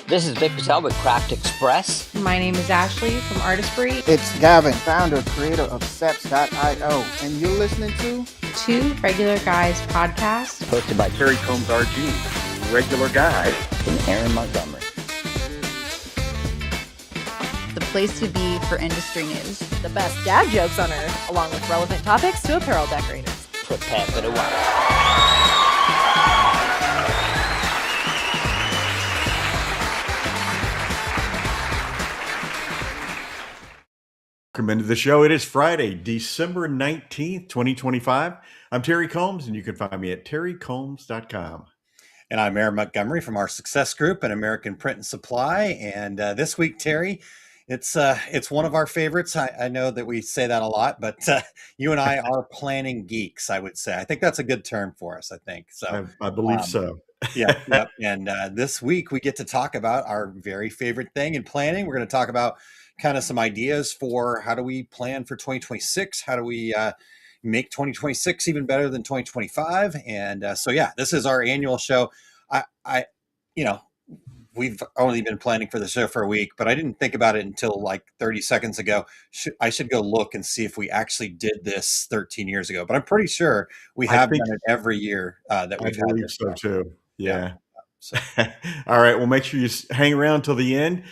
This is Vic Patel with Craft Express. My name is Ashley from Artistry. It's Gavin, founder, creator of Seps.io, and you're listening to Two Regular Guys podcast. Hosted by Terry Combs RG, regular guy. and Aaron Montgomery. The place to be for industry news. The best dad jokes on earth, along with relevant topics to apparel decorators. Prepare for the wild. Welcome into the show. It is Friday, December 19th, 2025. I'm Terry Combs, and you can find me at terrycombs.com. And I'm Aaron Montgomery from our Success Group and American Print and Supply. And this week, Terry, it's one of our favorites. I know that we say that a lot, but you and I are planning geeks, I would say. I think that's a good term for us, I think. So I believe so. Yep. And this week, we get to talk about our very favorite thing in planning. We're going to talk about kind of some ideas for how do we plan for 2026? How do we make 2026 even better than 2025? And this is our annual show. We've only been planning for the show for a week, but I didn't think about it until like 30 seconds ago. I should go look and see if we actually did this 13 years ago, but I'm pretty sure we have done it every year that we've had this. So too. Yeah. So. All right. Well, make sure you hang around till the end.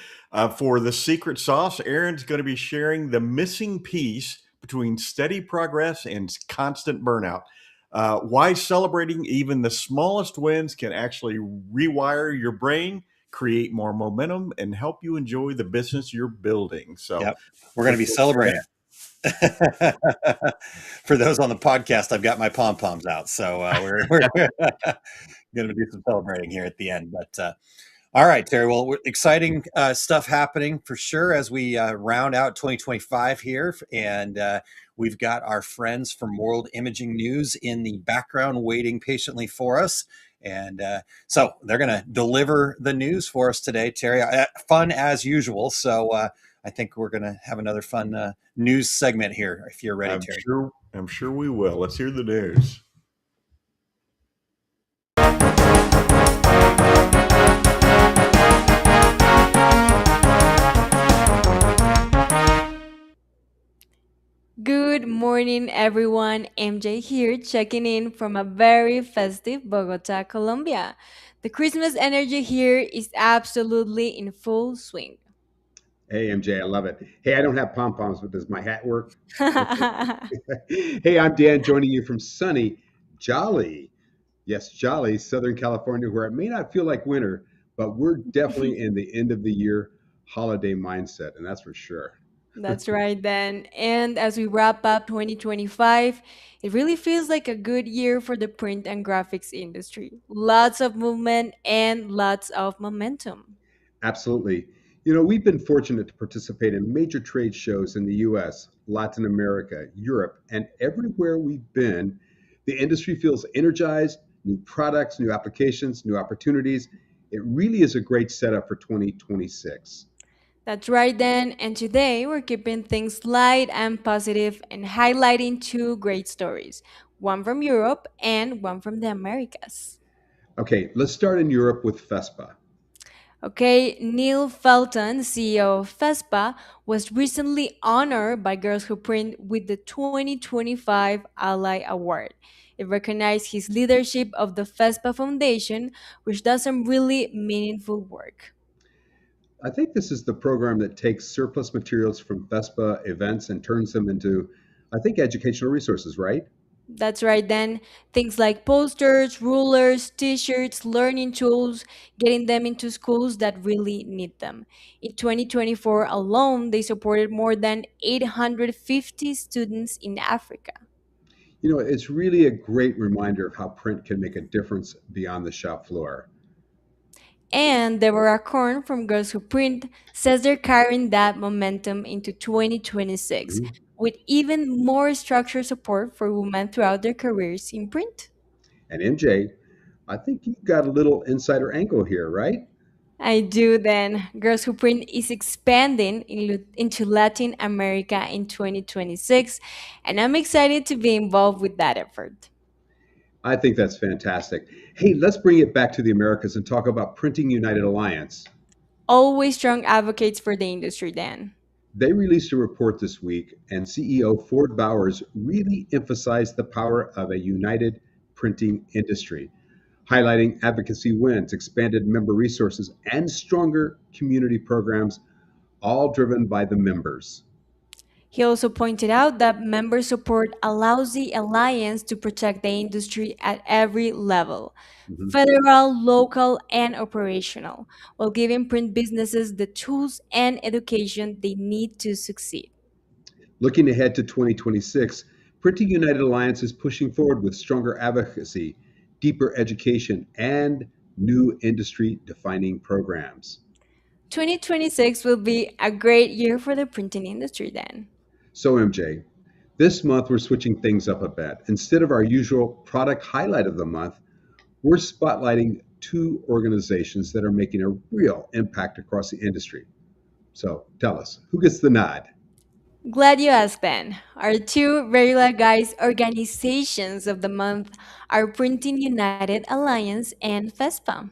For the secret sauce, Aaron's going to be sharing the missing piece between steady progress and constant burnout. Why celebrating even the smallest wins can actually rewire your brain, create more momentum, and help you enjoy the business you're building. So we're going to be celebrating. For those on the podcast, I've got my pom-poms out. So we're going to do some celebrating here at the end. But all right, Terry. Well, exciting stuff happening for sure as we round out 2025 here. And we've got our friends from World Imaging News in the background waiting patiently for us. And so they're going to deliver the news for us today, Terry. Fun as usual. So I think we're going to have another fun news segment here if you're ready, Terry. I'm sure we will. Let's hear the news. Good morning, everyone. MJ here, checking in from a very festive Bogota, Colombia. The Christmas energy here is absolutely in full swing. Hey, MJ, I love it. Hey, I don't have pom-poms, but does my hat work? Hey, I'm Dan, joining you from sunny, jolly, yes, jolly Southern California, where it may not feel like winter, but we're definitely in the end of the year holiday mindset, and that's for sure. That's right, then. And as we wrap up 2025, it really feels like a good year for the print and graphics industry. Lots of movement and lots of momentum. Absolutely. We've been fortunate to participate in major trade shows in the US, Latin America, Europe, and everywhere we've been, the industry feels energized, new products, new applications, new opportunities. It really is a great setup for 2026. That's right, then. And today we're keeping things light and positive and highlighting two great stories, one from Europe and one from the Americas. Okay, let's start in Europe with FESPA. Okay, Neil Felton, CEO of FESPA, was recently honored by Girls Who Print with the 2025 Ally Award. It recognized his leadership of the FESPA Foundation, which does some really meaningful work. I think this is the program that takes surplus materials from FESPA events and turns them into, I think, educational resources, right? That's right, then. Things like posters, rulers, t shirts, learning tools, getting them into schools that really need them. In 2024 alone, they supported more than 850 students in Africa. It's really a great reminder of how print can make a difference beyond the shop floor. And Deborah Korn from Girls Who Print says they're carrying that momentum into 2026 Mhm. with even more structured support for women throughout their careers in print. And MJ, I think you've got a little insider angle here, right? I do then. Girls Who Print is expanding into Latin America in 2026, and I'm excited to be involved with that effort. I think that's fantastic. Hey, let's bring it back to the Americas and talk about Printing United Alliance. always strong advocates for the industry, Dan. They released a report this week, and CEO Ford Bowers really emphasized the power of a united printing industry, highlighting advocacy wins, expanded member resources, and stronger community programs, all driven by the members. He also pointed out that member support allows the alliance to protect the industry at every level, Mhm. federal, local, and operational, while giving print businesses the tools and education they need to succeed. Looking ahead to 2026, Printing United Alliance is pushing forward with stronger advocacy, deeper education, and new industry defining programs. 2026 will be a great year for the printing industry then. So, MJ, this month we're switching things up a bit. Instead of our usual product highlight of the month, we're spotlighting two organizations that are making a real impact across the industry. So, tell us, who gets the nod? Glad you asked then. Our two regular guys organizations of the month are Printing United Alliance and FESPA.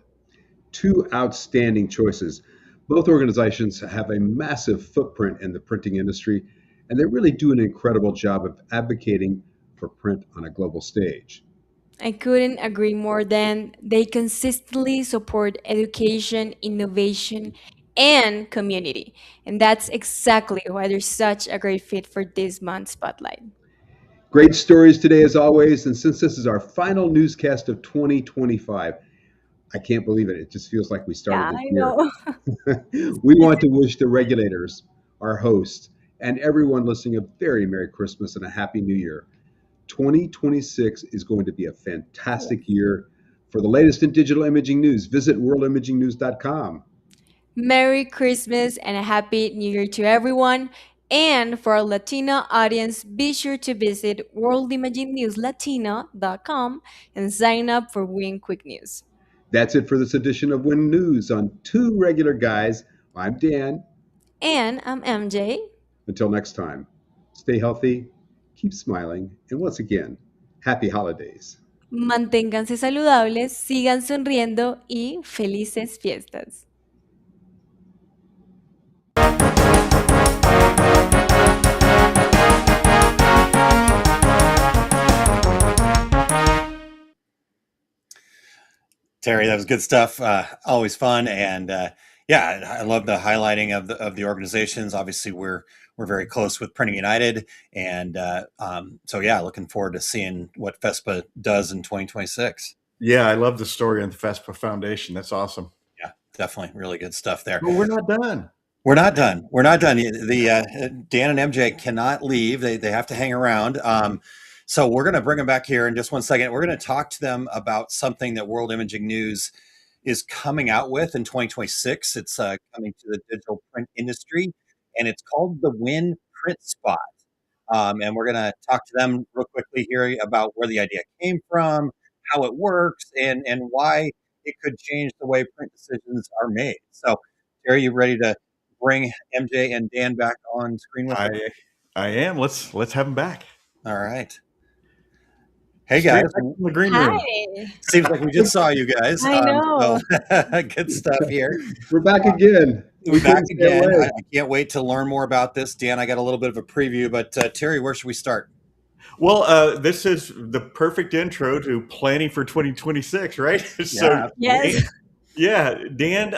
Two outstanding choices. Both organizations have a massive footprint in the printing industry, and they really do an incredible job of advocating for print on a global stage. I couldn't agree more than they consistently support education, innovation, and community. And that's exactly why they're such a great fit for this month's spotlight. Great stories today, as always. And since this is our final newscast of 2025, I can't believe it. It just feels like we started Yeah, this I year. know. We want to wish the regulators, our hosts, and everyone listening a very Merry Christmas and a Happy New Year. 2026 is going to be a fantastic year. For the latest in digital imaging news, visit worldimagingnews.com. Merry Christmas and a Happy New Year to everyone. And for our Latino audience, be sure to visit worldimagingnewslatina.com and sign up for Win Quick News. That's it for this edition of Win News on Two Regular Guys. I'm Dan. And I'm MJ. Until next time, stay healthy, keep smiling, and once again, happy holidays. Manténganse saludables, sigan sonriendo y felices fiestas. Terry, that was good stuff. Always fun, and yeah, I love the highlighting of the organizations. Obviously, we're very close with Printing United, and so yeah, looking forward to seeing what FESPA does in 2026. Yeah, I love the story on the FESPA Foundation. That's awesome. Yeah, definitely, really good stuff there. But we're not done. We're not done. We're not done. The Dan and MJ cannot leave. They have to hang around. So we're going to bring them back here in just one second. We're going to talk to them about something that World Imaging News is coming out with in 2026. It's coming to the digital print industry, and it's called the Win Print Spot. And we're going to talk to them real quickly here about where the idea came from, how it works, and why it could change the way print decisions are made. So, Terry, you ready to bring MJ and Dan back on screen with us? I am. Let's have them back. All right. Hey Straight guys, back from the green room. Hi. seems like we just saw you guys. I know. So, good stuff here. We're back again. We're back couldn't stay again. away. I can't wait to learn more about this. Dan, I got a little bit of a preview, but Terry, where should we start? Well, this is the perfect intro to planning for 2026, right? So, Yes. yeah, Dan,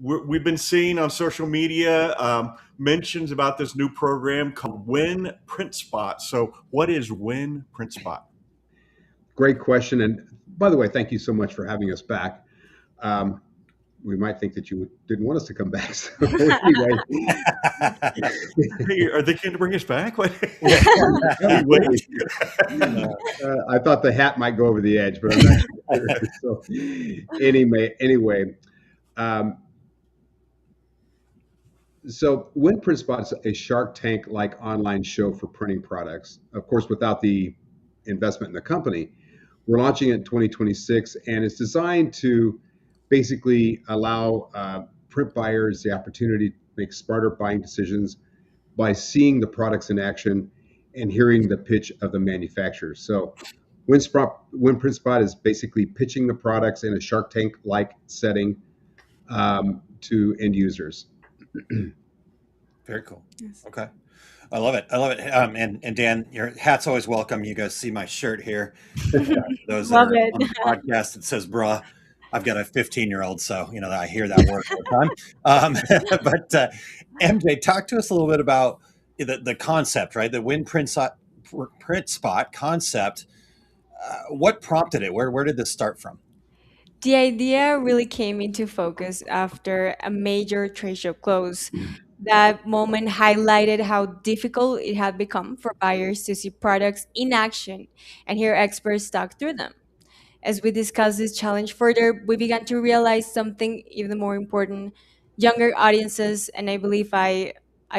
we've been seeing on social media mentions about this new program called Win Print Spot. So, what is Win Print Spot? Great question. And by the way, thank you so much for having us back. We might think that you didn't want us to come back. So anyway, Hey, are they going to bring us back? What? wait. I thought the hat might go over the edge, but I'm not sure. So anyway, so Win Print Spot is a Shark Tank-like online show for printing products. Of course, without the investment in the company. We're launching it in 2026, and it's designed to basically allow print buyers the opportunity to make smarter buying decisions by seeing the products in action and hearing the pitch of the manufacturers. So Win Print Spot is basically pitching the products in a Shark Tank-like setting. to end users. Very cool. Yes. Okay. I love it. I love it. And Dan, your hat's always welcome. You guys see my shirt here. For those that Love are on it. the podcast, it says "bruh." I've got a 15-year-old, so I hear that word all the time. But MJ, talk to us a little bit about the concept, right? The print spot concept. What prompted it? Where did this start from? The idea really came into focus after a major trade show close. That moment highlighted how difficult it had become for buyers to see products in action and hear experts talk through them. As we discussed this challenge further, we began to realize something even more important. Younger audiences, and I believe I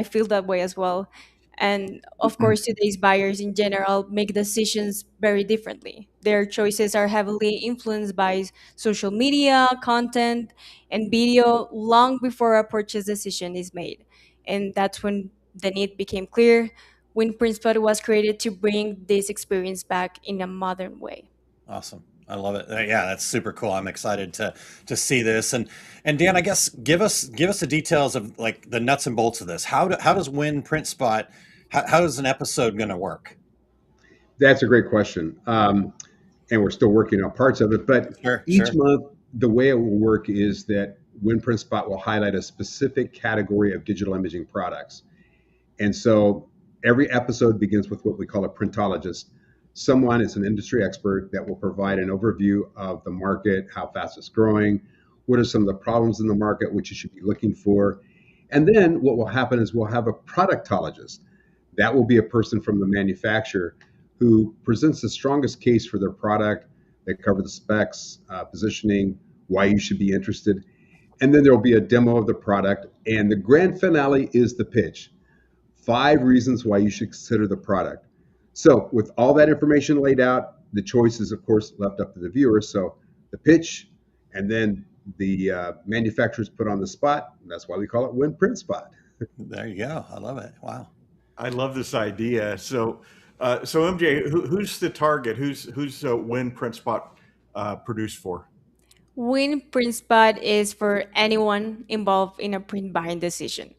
feel that way as well. And of course, today's buyers in general make decisions very differently. Their choices are heavily influenced by social media, content, and video long before a purchase decision is made. And that's when the need became clear, when Printspot was created to bring this experience back in a modern way. Awesome. I love it. Yeah, that's super cool. I'm excited to see this. And Dan, I guess give us the details of like the nuts and bolts of this. How does Win Print Spot? How does an episode going to work? That's a great question. And we're still working on parts of it. But Sure, each sure. month, the way it will work is that WinPrint Spot will highlight a specific category of digital imaging products. And so every episode begins with what we call a printologist. Someone is an industry expert that will provide an overview of the market, how fast it's growing, what are some of the problems in the market, which you should be looking for. And then what will happen is we'll have a productologist. That will be a person from the manufacturer who presents the strongest case for their product. They cover the specs, positioning, why you should be interested. And then there will be a demo of the product. And the grand finale is the pitch. 5 reasons why you should consider the product. So with all that information laid out, the choice is, of course, left up to the viewer. So the pitch, and then the manufacturers put on the spot. That's why we call it Win Print Spot. There you go. I love it. Wow. I love this idea. So MJ, who's the target? Who's Win Print Spot produced for? Win Print Spot is for anyone involved in a print buying decision.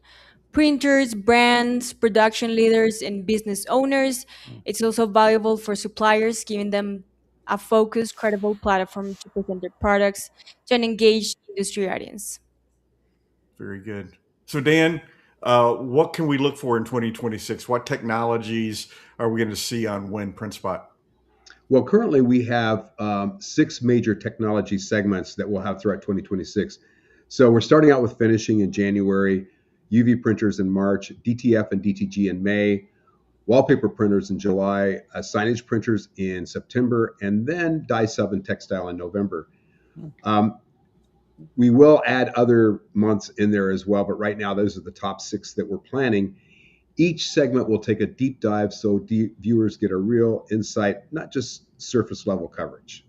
Printers, brands, production leaders, and business owners. It's also valuable for suppliers, giving them a focused, credible platform to present their products to an engaged industry audience. Very good. So Dan, what can we look for in 2026? What technologies are we going to see on Win Print Spot? Well, currently we have 6 major technology segments that we'll have throughout 2026. So we're starting out with finishing in January, UV printers in March, DTF and DTG in May, wallpaper printers in July, signage printers in September, and then dye sub and textile in November. We will add other months in there as well, but right now those are the top 6 that we're planning. Each segment will take a deep dive so viewers get a real insight, not just surface level coverage.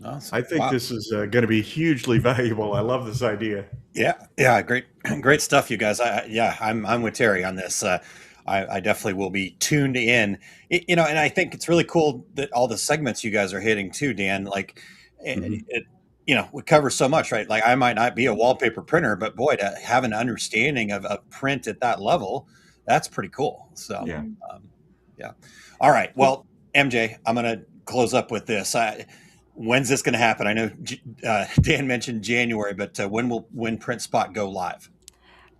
Awesome. I think Wow. this is going to be hugely valuable. I love this idea. Yeah, great stuff, you guys. I'm with Terry on this. I definitely will be tuned in. And I think it's really cool that all the segments you guys are hitting too, Dan. Like, we cover so much, right? Like, I might not be a wallpaper printer, but boy, to have an understanding of print at that level, that's pretty cool. So, Yeah. yeah. All right. Well, MJ, I'm going to close up with this. When's this going to happen? I know Dan mentioned January, but when Print Spot go live?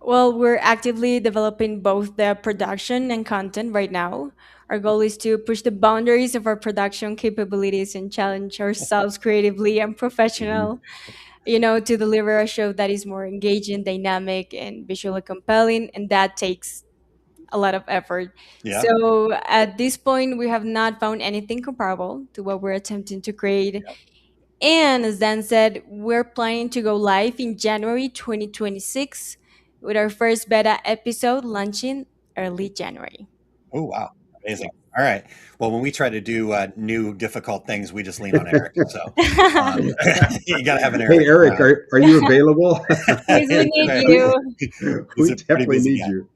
Well, we're actively developing both the production and content right now. Our goal is to push the boundaries of our production capabilities and challenge ourselves creatively and professional, to deliver a show that is more engaging, dynamic, and visually compelling. And that takes a lot of effort. Yeah. So at this point, we have not found anything comparable to what we're attempting to create. And as Dan said, we're planning to go live in January 2026 with our first beta episode launching early January. Oh, wow. Amazing. All right. Well, when we try to do new difficult things, we just lean on Eric. So you got to have an Eric. Hey, Eric, are you available? Please, we need you. We definitely need you.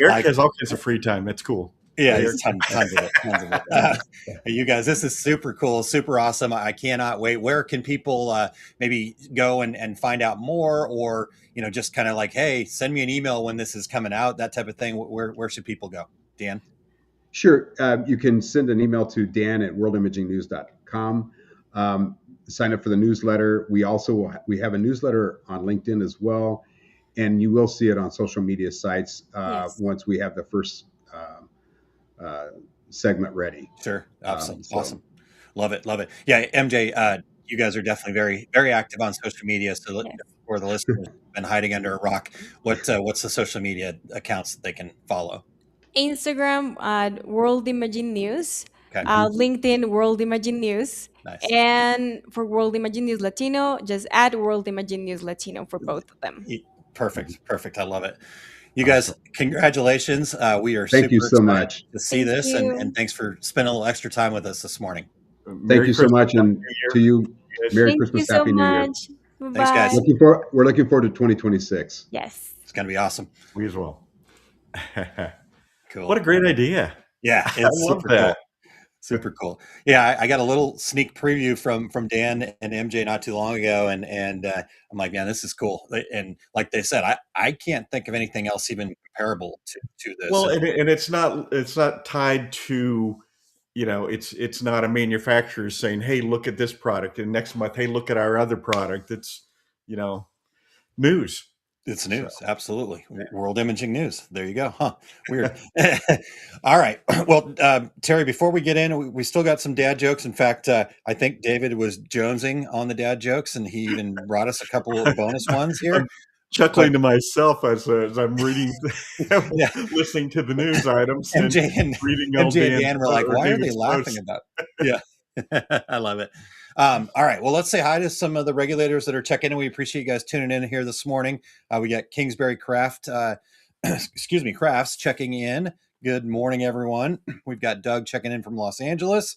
Eric has all kinds of free time. That's cool. Yeah, They there's are tons of it, tons of it. You guys, this is super cool, super awesome. I cannot wait. Where can people maybe go and find out more, or just kind of like, hey, send me an email when this is coming out, that type of thing. Where should people go, Dan? Sure. You can send an email to dan@worldimagingnews.com. Sign up for the newsletter. We have a newsletter on LinkedIn as well, and you will see it on social media sites Yes. once we have the first uh, segment ready. Sure, awesome, So awesome, love it, love it. Yeah, MJ, you guys are definitely very, very active on social media. So Yes. for the listeners who've been hiding under a rock, what's the social media accounts that they can follow? Instagram at World Imaging News, Okay, LinkedIn World Imaging News, nice. and for World Imaging News Latino, just add World Imaging News Latino for both of them. Perfect, perfect. I love it. You guys, awesome. congratulations. We are thank you super so excited much. to see Thank this, and you. thanks for spending a little extra time with us this morning. Thank Merry you so Christmas, much, Happy and New Year. to you, Yes. Merry Thank you Christmas, so Happy New Year. much. Thanks, guys. Bye. We're looking forward to 2026. Yes. It's gonna be awesome. We as well. Cool. What a great idea. Yeah, I it's love super that. cool. Super cool. Yeah, I got a little sneak preview from Dan and MJ not too long ago, and I'm like, man, this is cool. And like they said, I can't think of anything else even comparable to this. Well, and it's not tied to, it's not a manufacturer saying, hey, look at this product, and next month, hey, look at our other product. It's news. It's So, news, absolutely. World Imaging News. There you go. Huh? Weird. All right. Well, Terry, before we get in, we still got some dad jokes. In fact, I think David was jonesing on the dad jokes, and he even brought us a couple of bonus ones here. I'm chuckling But to myself as I'm reading, yeah, listening to the news items and MJ and reading old MJ and Dan's Dan were like, or "Why are they David's laughing posts. about?" Yeah, I love it. All right, well, let's say hi to some of the regulators that are checking in. We appreciate you guys tuning in here this morning. We got Kingsbury Craft, excuse me, Crafts checking in. Good morning, everyone. We've got Doug checking in from Los Angeles.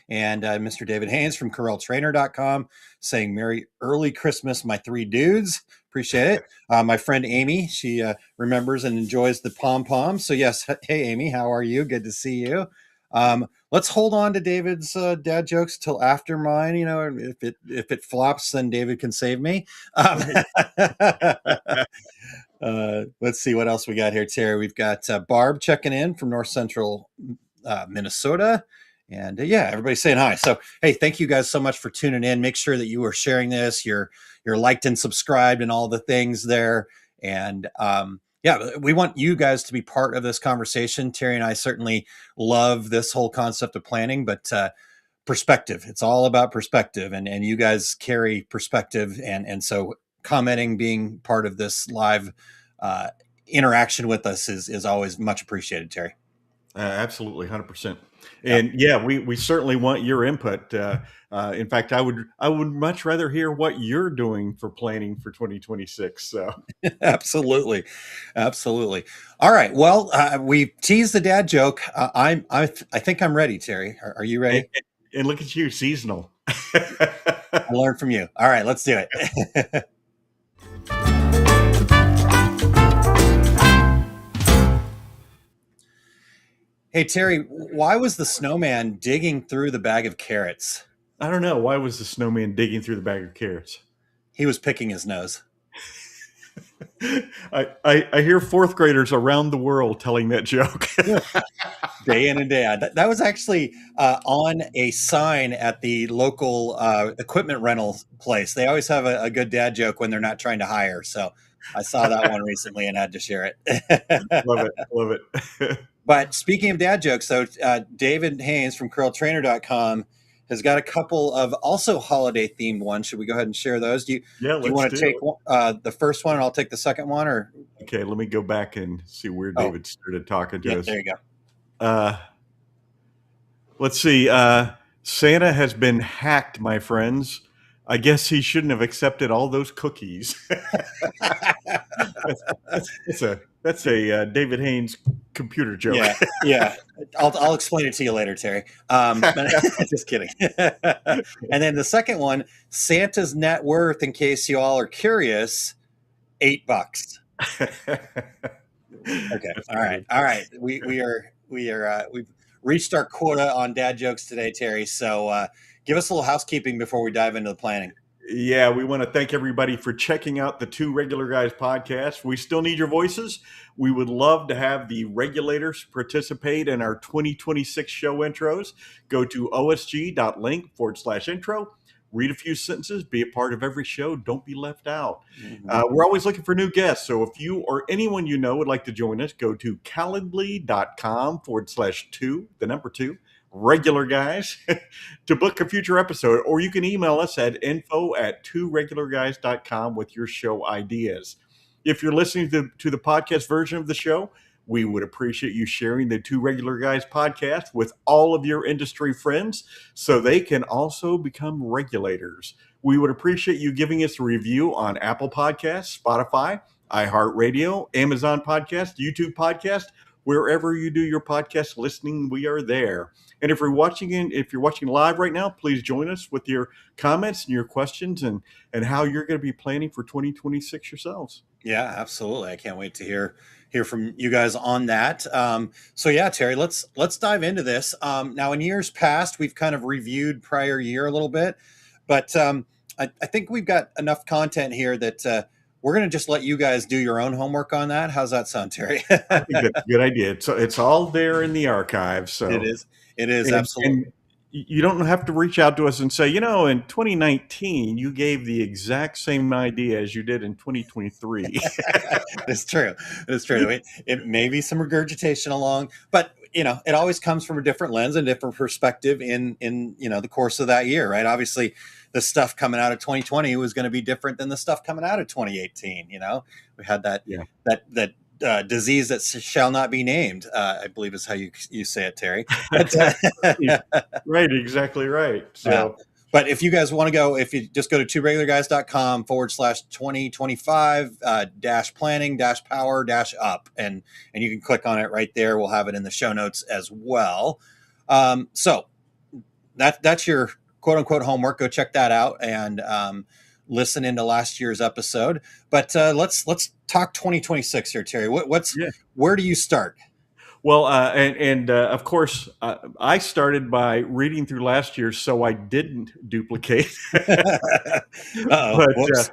And Mr. David Haynes from CorralTrainer.com saying, Merry early Christmas, my three dudes. Appreciate it. My friend Amy, she remembers and enjoys the pom-pom. So yes, hey, Amy, how are you? Good to see you. Let's hold on to David's dad jokes till after mine. If it flops, then David can save me. Let's see what else we got here, Terry. We've got Barb checking in from North Central Minnesota. And yeah, everybody's saying hi. So, hey, thank you guys so much for tuning in. Make sure that you are sharing this. You're liked and subscribed and all the things there. And yeah, we want you guys to be part of this conversation. Terry and I certainly love this whole concept of planning, but perspective. It's all about perspective, and you guys carry perspective, and so commenting, being part of this live interaction with us is always much appreciated, Terry. Absolutely, 100%. And yeah, we certainly want your input. In fact, I would much rather hear what you're doing for planning for 2026. So Absolutely, absolutely. All right. Well, we teased the dad joke. I think I'm ready, Terry. Are you ready? and look at you, seasonal. I learned from you. All right, let's do it. Hey, Terry, why was the snowman digging through the bag of carrots? I don't know. Why was the snowman digging through the bag of carrots? He was picking his nose. I hear fourth graders around the world telling that joke. Day in and day out. That was actually on a sign at the local equipment rental place. They always have a good dad joke when they're not trying to hire. So I saw that one recently and had to share it. Love it. Love it. But speaking of dad jokes, though, David Haynes from CurlTrainer.com has got a couple of also holiday themed ones. Should we go ahead and share those? Do you want to take the first one and I'll take the second one? Or okay, let me go back and see where David started talking to us. There you go. Let's see. Santa has been hacked, my friends. I guess he shouldn't have accepted all those cookies. That's a David Haynes computer joke. Yeah. I'll explain it to you later, Terry. Just kidding. And then the second one, Santa's net worth, in case you all are curious, $8. Okay. All right. We are we've reached our quota on dad jokes today, Terry. So give us a little housekeeping before we dive into the planning. Yeah, we want to thank everybody for checking out the Two Regular Guys podcast. We still need your voices. We would love to have the regulators participate in our 2026 show intros. Go to osg.link/intro, read a few sentences, be a part of every show. Don't be left out. We're always looking for new guests. So if you or anyone you know would like to join us, go to calendly.com/2, the number two, regular guys. To book a future episode, or you can email us at info@tworegularguys.com with your show ideas. If you're listening to the podcast version of the show, we would appreciate you sharing the Two Regular Guys podcast with all of your industry friends so they can also become regulators. We would appreciate you giving us a review on Apple Podcasts, Spotify, iHeartRadio, Amazon Podcast, YouTube Podcast, wherever you do your podcast listening, we are there. And if you're watching live right now, please join us with your comments and your questions and how you're going to be planning for 2026 yourselves. Yeah, absolutely. I can't wait to hear from you guys on that. So yeah, Terry, let's dive into this. Now, in years past, we've kind of reviewed prior year a little bit, but I think we've got enough content here that we're going to just let you guys do your own homework on that. How's that sound, Terry? I think that's a good idea. So it's all there in the archive. So It is and, absolutely. and you don't have to reach out to us and say, in 2019, you gave the exact same idea as you did in 2023. It's true. It's true. It may be some regurgitation along, but it always comes from a different lens and different perspective in the course of that year, right? Obviously, the stuff coming out of 2020 was going to be different than the stuff coming out of 2018. We had that disease that shall not be named. I believe is how you say it, Terry. Right, exactly right. So. But if you guys want to go, if you just go to tworegularguys.com/2025 dash planning dash power dash up, and you can click on it right there. We'll have it in the show notes as well. So that's your quote unquote homework. Go check that out and listen into last year's episode. But let's talk 2026 here, Terry. Where do you start? Well, of course, I started by reading through last year, so I didn't duplicate. Whoops.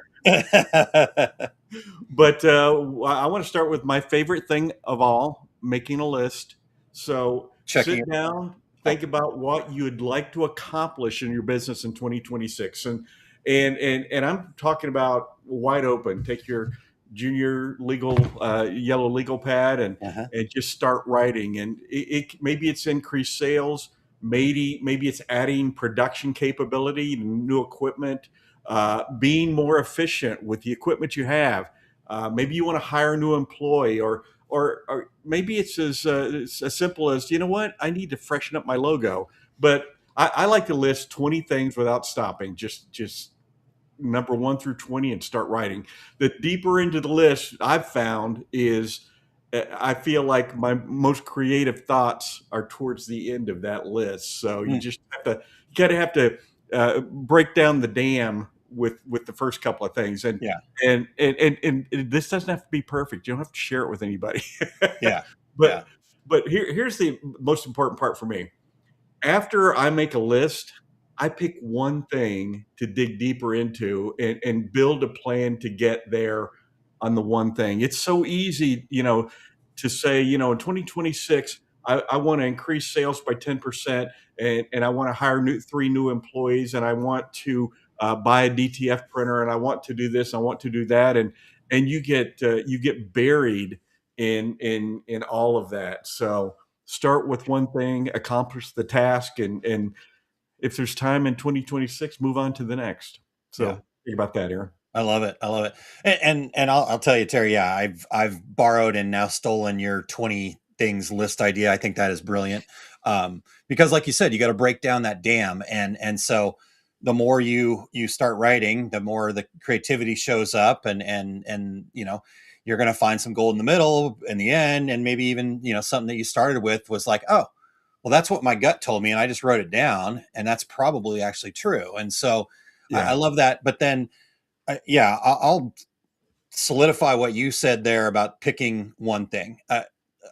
But I want to start with my favorite thing of all: making a list. So sit down, think about what you'd like to accomplish in your business in 2026, and I'm talking about wide open. Take your junior legal yellow legal pad and just start writing. And maybe it's increased sales, maybe it's adding production capability, new equipment, being more efficient with the equipment you have. Maybe you want to hire a new employee, or maybe it's as simple as, I need to freshen up my logo. But I like to list 20 things without stopping, just number 1 through 20, and start writing. The deeper into the list I've found is I feel like my most creative thoughts are towards the end of that list. So you just have to break down the dam with the first couple of things. And this doesn't have to be perfect. You don't have to share it with anybody. But here's the most important part for me. After I make a list, I pick one thing to dig deeper into and build a plan to get there on the one thing. It's so easy, to say, in 2026, I want to increase sales by 10%, and I want to hire 3 new employees, and I want to buy a DTF printer, and I want to do this, I want to do that, and you get buried in all of that. So start with one thing, accomplish the task, and if there's time in 2026, move on to the next. So think about that, Aaron. I love it. And I'll tell you, Terry, I've borrowed and now stolen your 20 things list idea. I think that is brilliant. Because like you said, you got to break down that dam. And so the more you start writing, the more the creativity shows up, and you're going to find some gold in the middle in the end. And maybe even, something that you started with was like, oh, well, that's what my gut told me, and I just wrote it down, and that's probably actually true. And so I love that. But then, I'll solidify what you said there about picking one thing.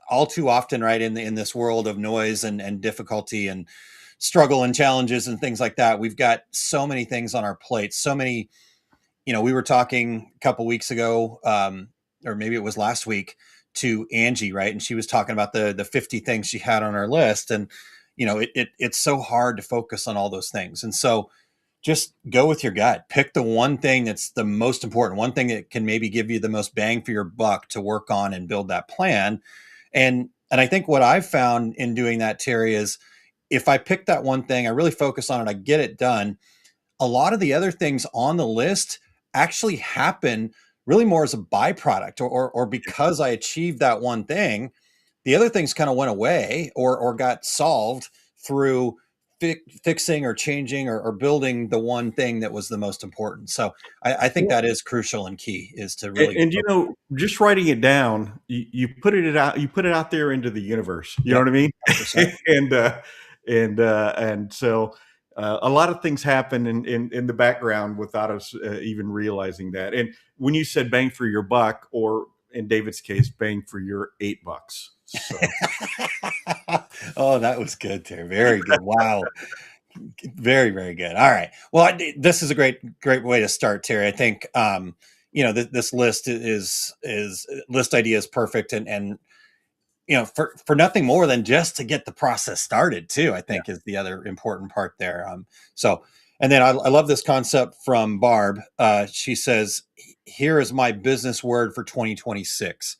all too often, right, in this world of noise and difficulty and struggle and challenges and things like that, we've got so many things on our plate, so many. We were talking a couple weeks ago, or maybe it was last week, to Angie, right? And she was talking about the 50 things she had on her list. And, it's so hard to focus on all those things. And so just go with your gut. Pick the one thing that's the most important, one thing that can maybe give you the most bang for your buck to work on and build that plan. And I think what I've found in doing that, Terry, is if I pick that one thing, I really focus on it, I get it done, a lot of the other things on the list actually happen really more as a byproduct or because I achieved that one thing, the other things kind of went away or got solved through fixing or changing or building the one thing that was the most important. So I think that is crucial and key, is to really. And just writing it down, you put it out there into the universe. You know what I mean? 100%. And so a lot of things happen in the background without us even realizing that. And when you said bang for your buck, or in David's case, bang for your $8. So. Oh, that was good, Terry. Very good. Wow. Very, very good. All right. Well, this is a great way to start, Terry. I think, this list is list idea is perfect. And for nothing more than just to get the process started too, I think is the other important part there. And then I love this concept from Barb. She says, here is my business word for 2026,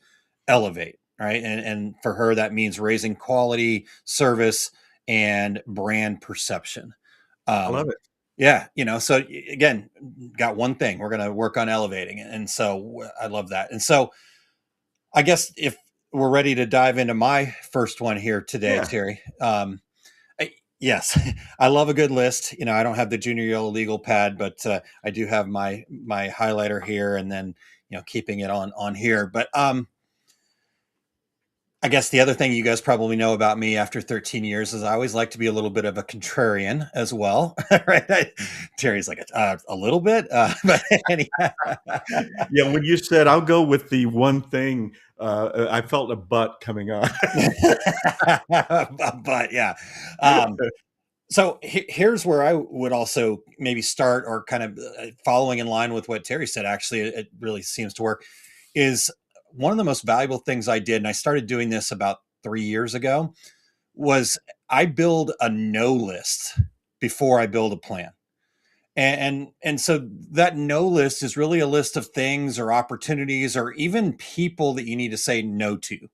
elevate. Right. And for her, that means raising quality, service, and brand perception. I love it. Yeah. So again, got one thing, we're going to work on elevating it. And so I love that. And so I guess if we're ready to dive into my first one here today, Terry. Yes, I love a good list. I don't have the junior yellow legal pad, but I do have my highlighter here, and then keeping it on here. But I guess the other thing you guys probably know about me after 13 years is I always like to be a little bit of a contrarian as well, right? Terry's like a little bit, but anyhow. Yeah, when you said I'll go with the one thing, I felt a butt coming on. But yeah. So here's where I would also maybe start, or kind of following in line with what Terry said. Actually, it really seems to work. Is one of the most valuable things I did, and I started doing this about 3 years ago, was I build a no list before I build a plan. And so that no list is really a list of things or opportunities or even people that you need to say no to.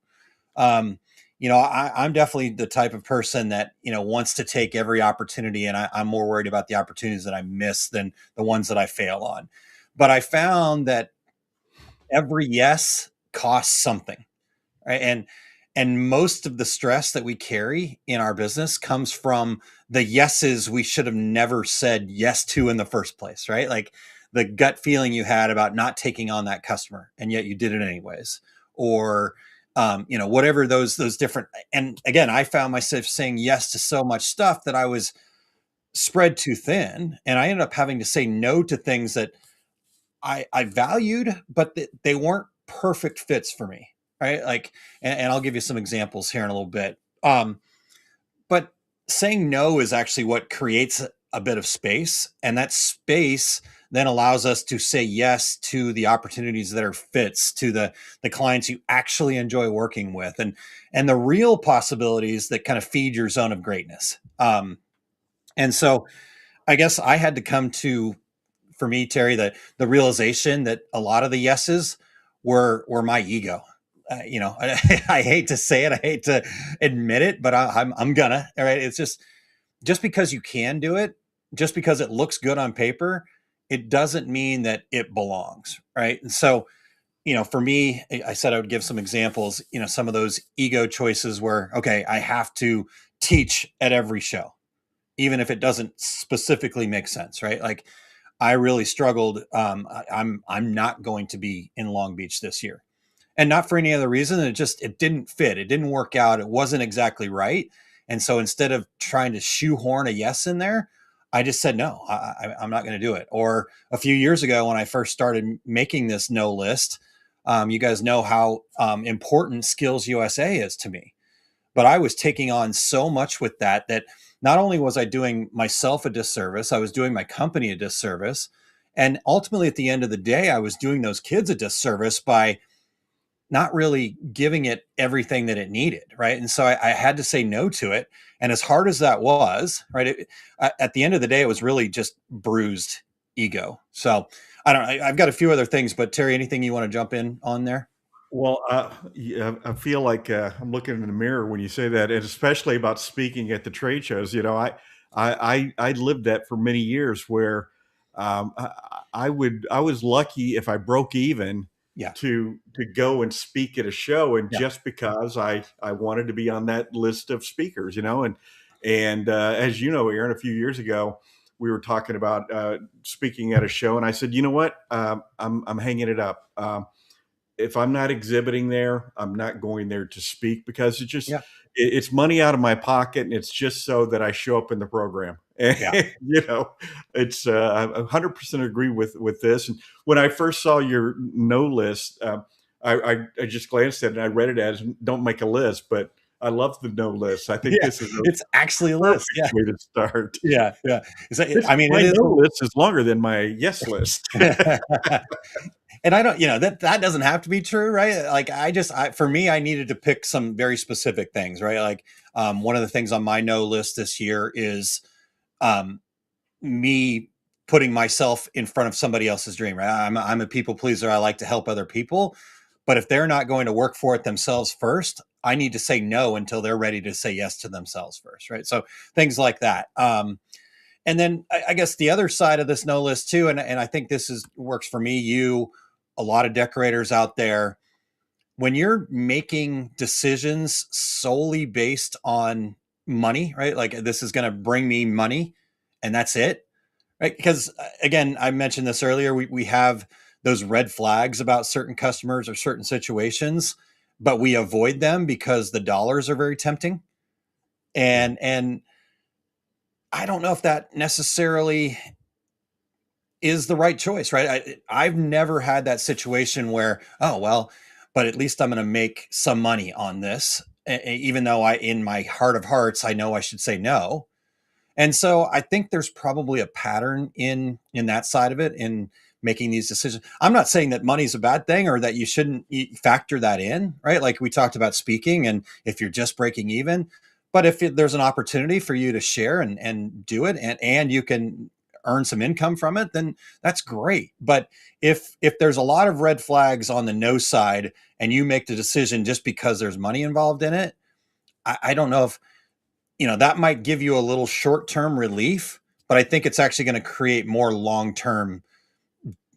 I'm definitely the type of person that, wants to take every opportunity, and I'm more worried about the opportunities that I miss than the ones that I fail on. But I found that every yes costs something, right? And most of the stress that we carry in our business comes from the yeses we should have never said yes to in the first place, right? Like the gut feeling you had about not taking on that customer, and yet you did it anyways, or whatever those different. And again, I found myself saying yes to so much stuff that I was spread too thin, and I ended up having to say no to things that I valued, but they weren't perfect fits for me, right? Like, and I'll give you some examples here in a little bit. But saying no is actually what creates a bit of space, and that space then allows us to say yes to the opportunities that are fits, to the clients you actually enjoy working with, and the real possibilities that kind of feed your zone of greatness. And so I guess I had to come to, for me, Terry, the realization that a lot of the yeses were my ego. I hate to say it, I hate to admit it, but I'm gonna. All right, it's just because you can do it, just because it looks good on paper, it doesn't mean that it belongs, right? And so, for me, I said I would give some examples. Some of those ego choices were, okay, I have to teach at every show, even if it doesn't specifically make sense, right? Like, I really struggled. I'm not going to be in Long Beach this year, and not for any other reason. It didn't fit. It didn't work out. It wasn't exactly right. And so instead of trying to shoehorn a yes in there, I just said no. I'm not going to do it. Or a few years ago, when I first started making this no list, You guys know how important Skills USA is to me. But I was taking on so much with that not only was I doing myself a disservice, I was doing my company a disservice. And ultimately, at the end of the day, I was doing those kids a disservice by not really giving it everything that it needed. Right. And so I had to say no to it. And as hard as that was, right, at the end of the day, it was really just bruised ego. So I don't know. I've got a few other things, but Terry, anything you want to jump in on there? Well, yeah, I feel like I'm looking in the mirror when you say that, and especially about speaking at the trade shows. I lived that for many years, where I was lucky if I broke even Yeah. to go and speak at a show, and Yeah. just because I wanted to be on that list of speakers, and as you know, Aaron, a few years ago, we were talking about speaking at a show, and I said, you know what, I'm hanging it up. If I'm not exhibiting there, I'm not going there to speak, because Yeah. it's money out of my pocket, and it's just so that I show up in the program. And, Yeah. it's I 100% agree with this. And when I first saw your no list, I just glanced at it and I read it as don't make a list, but I love the no list. I think Yeah. this is a It's actually a list. Yeah. way to start. Yeah. Yeah. My It is. no list is longer than my yes list. And I don't, that doesn't have to be true, right? Like for me, I needed to pick some very specific things, right? Like one of the things on my no list this year is um, me putting myself in front of somebody else's dream, right? I'm a people pleaser. I like to help other people, but if they're not going to work for it themselves first, I need to say no until they're ready to say yes to themselves first, right? So things like that. And then I guess the other side of this no list too, and I think works for me, a lot of decorators out there, when you're making decisions solely based on money, right? Like this is going to bring me money and that's it, right? Because again, I mentioned this earlier, we have those red flags about certain customers or certain situations, but we avoid them because the dollars are very tempting. And I don't know if that necessarily is the right choice, right? I've never had that situation where, oh, well, but at least I'm going to make some money on this, even though in my heart of hearts, I know I should say no. And so I think there's probably a pattern in that side of it, in making these decisions. I'm not saying that money's a bad thing or that you shouldn't factor that in, right? Like we talked about speaking, and if you're just breaking even, but if there's an opportunity for you to share and do it, and you can earn some income from it, then that's great. But if there's a lot of red flags on the no side and you make the decision just because there's money involved in it, I don't know if, that might give you a little short-term relief, but I think it's actually going to create more long-term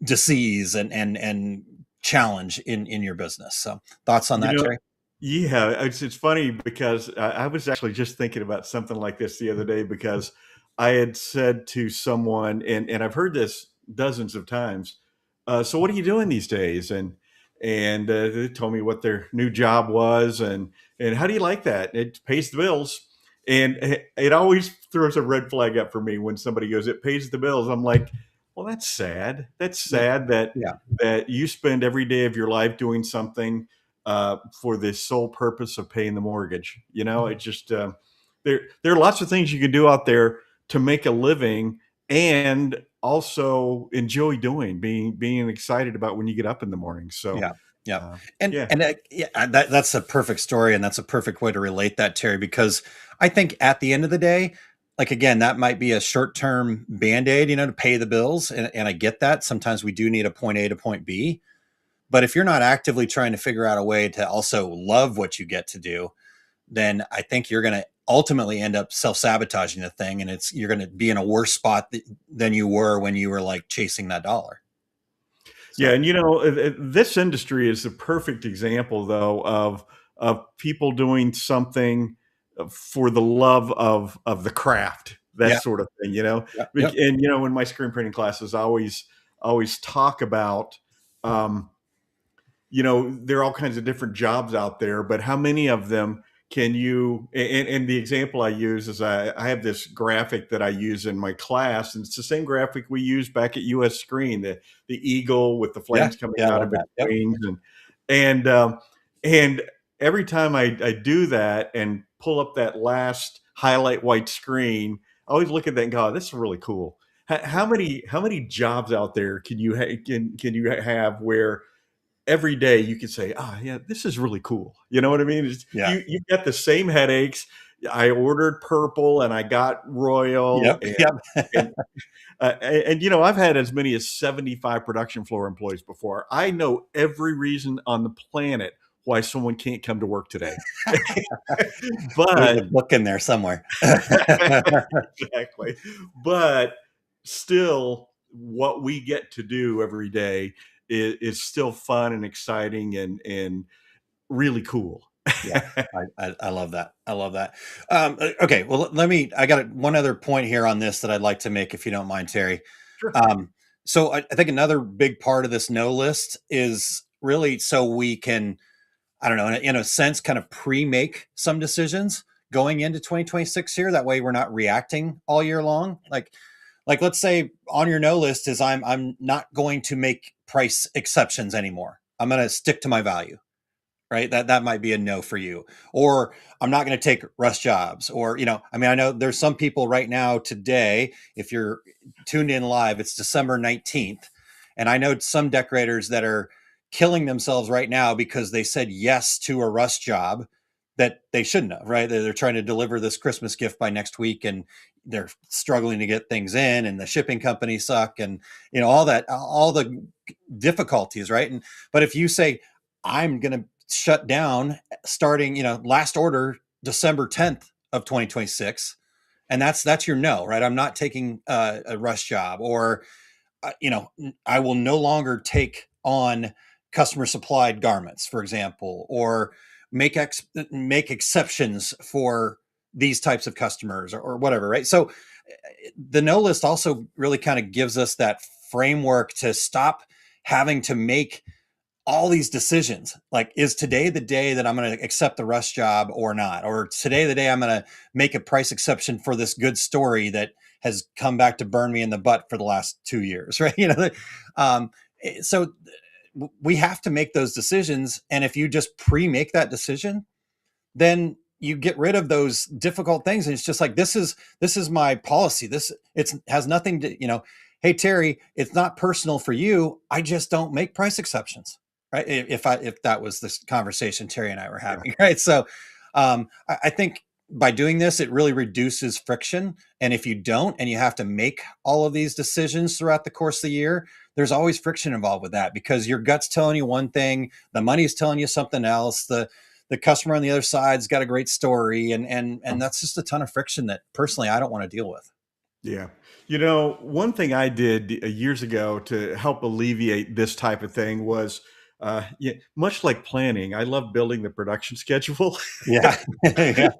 disease and challenge in your business. So thoughts on You that, know, Terry? yeah, it's funny because I was actually just thinking about something like this the other day, because I had said to someone, and I've heard this dozens of times. So what are you doing these days? And they told me what their new job was, and how do you like that? It pays the bills, and it always throws a red flag up for me when somebody goes, "It pays the bills." I'm like, well, that's sad. That's sad Yeah. that you spend every day of your life doing something for the sole purpose of paying the mortgage. It just there are lots of things you can do out there to make a living, and also enjoy doing, being excited about when you get up in the morning. So Yeah. Yeah. uh, And yeah, that's a perfect story, and that's a perfect way to relate that, Terry, because I think at the end of the day, like again, that might be a short-term band-aid, to pay the bills. And I get that. Sometimes we do need a point A to point B. But if you're not actively trying to figure out a way to also love what you get to do, then I think you're going to ultimately end up self-sabotaging the thing, and you're going to be in a worse spot than you were when you were like chasing that dollar. yeah, So and this industry is a perfect example, though, of people doing something for the love of the craft, that yeah, sort of thing. yeah, yep, And in my screen printing classes, I always talk about, there are all kinds of different jobs out there, but how many of them can you, and the example I use is I have this graphic that I use in my class, and it's the same graphic we used back at US Screen, the eagle with the Yeah. flames coming Yeah. I out love of its that. Yep. wings. And every time I do that and pull up that last highlight white screen, I always look at that and go, oh, this is really cool. How many jobs out there can you can you have where every day you can say, "Ah, yeah, this is really cool." You know what I mean? Yeah. You've got the same headaches. I ordered purple and I got royal, Yep. Yep. and I've had as many as 75 production floor employees before. I know every reason on the planet why someone can't come to work today. There's a But book in there somewhere. exactly. But still, what we get to do every day is still fun and exciting and really cool. Yeah, I love that. I love that. Okay, well, I got one other point here on this that I'd like to make, if you don't mind, Terry. Sure. So I think another big part of this no list is really so we can, I don't know, in a sense, kind of pre-make some decisions going into 2026 here. That way we're not reacting all year long. Like let's say on your no list is I'm not going to make price exceptions anymore. I'm going to stick to my value, right? That might be a no for you. Or I'm not going to take rush jobs. Or, I mean, I know there's some people right now today, if you're tuned in live, it's December 19th. And I know some decorators that are killing themselves right now because they said yes to a rush job that they shouldn't have, right? They're trying to deliver this Christmas gift by next week and they're struggling to get things in, and the shipping companies suck, and all the difficulties, right? But if you say, I'm going to shut down starting, last order December 10th of 2026, and that's your no, right? I'm not taking a rush job, or I will no longer take on customer supplied garments, for example, or make exceptions for these types of customers, or whatever, right? So the no list also really kind of gives us that framework to stop having to make all these decisions. Like, is today the day that I'm going to accept the rush job or not? Or today the day I'm going to make a price exception for this good story that has come back to burn me in the butt for the last 2 years, right? So we have to make those decisions. And if you just pre-make that decision, then you get rid of those difficult things. And it's just like, this is my policy. It has nothing to, hey, Terry, it's not personal for you. I just don't make price exceptions. Right. If that was this conversation Terry and I were having. Yeah. Right. So I think by doing this, it really reduces friction. And if you don't, and you have to make all of these decisions throughout the course of the year, there's always friction involved with that, because your gut's telling you one thing, the money's telling you something else, the customer on the other side's got a great story, and that's just a ton of friction that personally I don't want to deal with. Yeah. One thing I did years ago to help alleviate this type of thing was, much like planning, I love building the production schedule. Yeah. Yeah.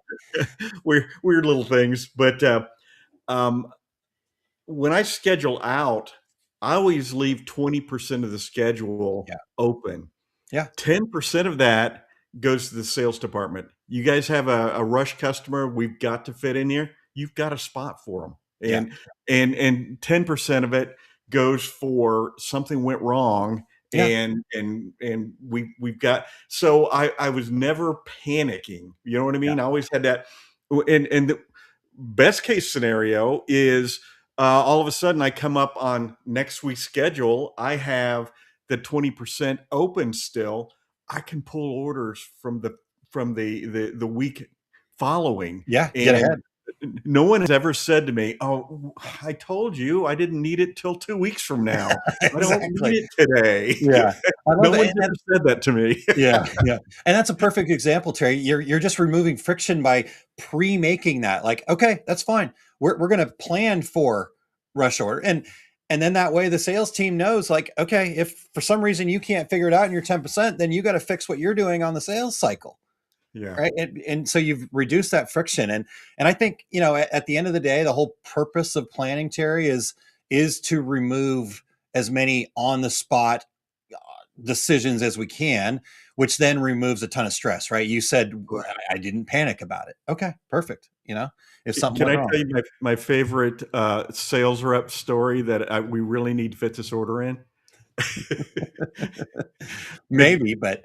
Weird little things. But um, when I schedule out, I always leave 20% of the schedule Yeah. open. Yeah. 10% of that goes to the sales department. You guys have a rush customer we've got to fit in here. You've got a spot for them. And 10% of it goes for something went wrong. Yeah. And we've got, so I was never panicking. You know what I mean? Yeah. I always had that. And the best case scenario is all of a sudden I come up on next week's schedule. I have the 20% open still. I can pull orders from the week following. Yeah. Get ahead. No one has ever said to me, "Oh, I told you I didn't need it till 2 weeks from now. I don't need it today." Yeah. No one's ever said that to me. Yeah. Yeah. And that's a perfect example, Terry. You're just removing friction by pre-making that. Like, okay, that's fine. We're going to plan for rush order. And then that way the sales team knows, like, okay, if for some reason you can't figure it out in your 10%, then you got to fix what you're doing on the sales cycle. Yeah. Right. And so you've reduced that friction. And I think, at the end of the day, the whole purpose of planning, Terry, is to remove as many on the spot decisions as we can, which then removes a ton of stress, right? You said Right. I didn't panic about it. Okay, perfect. If something Can went I wrong. tell you my favorite sales rep story that we really need to fit this order in? It- Maybe, but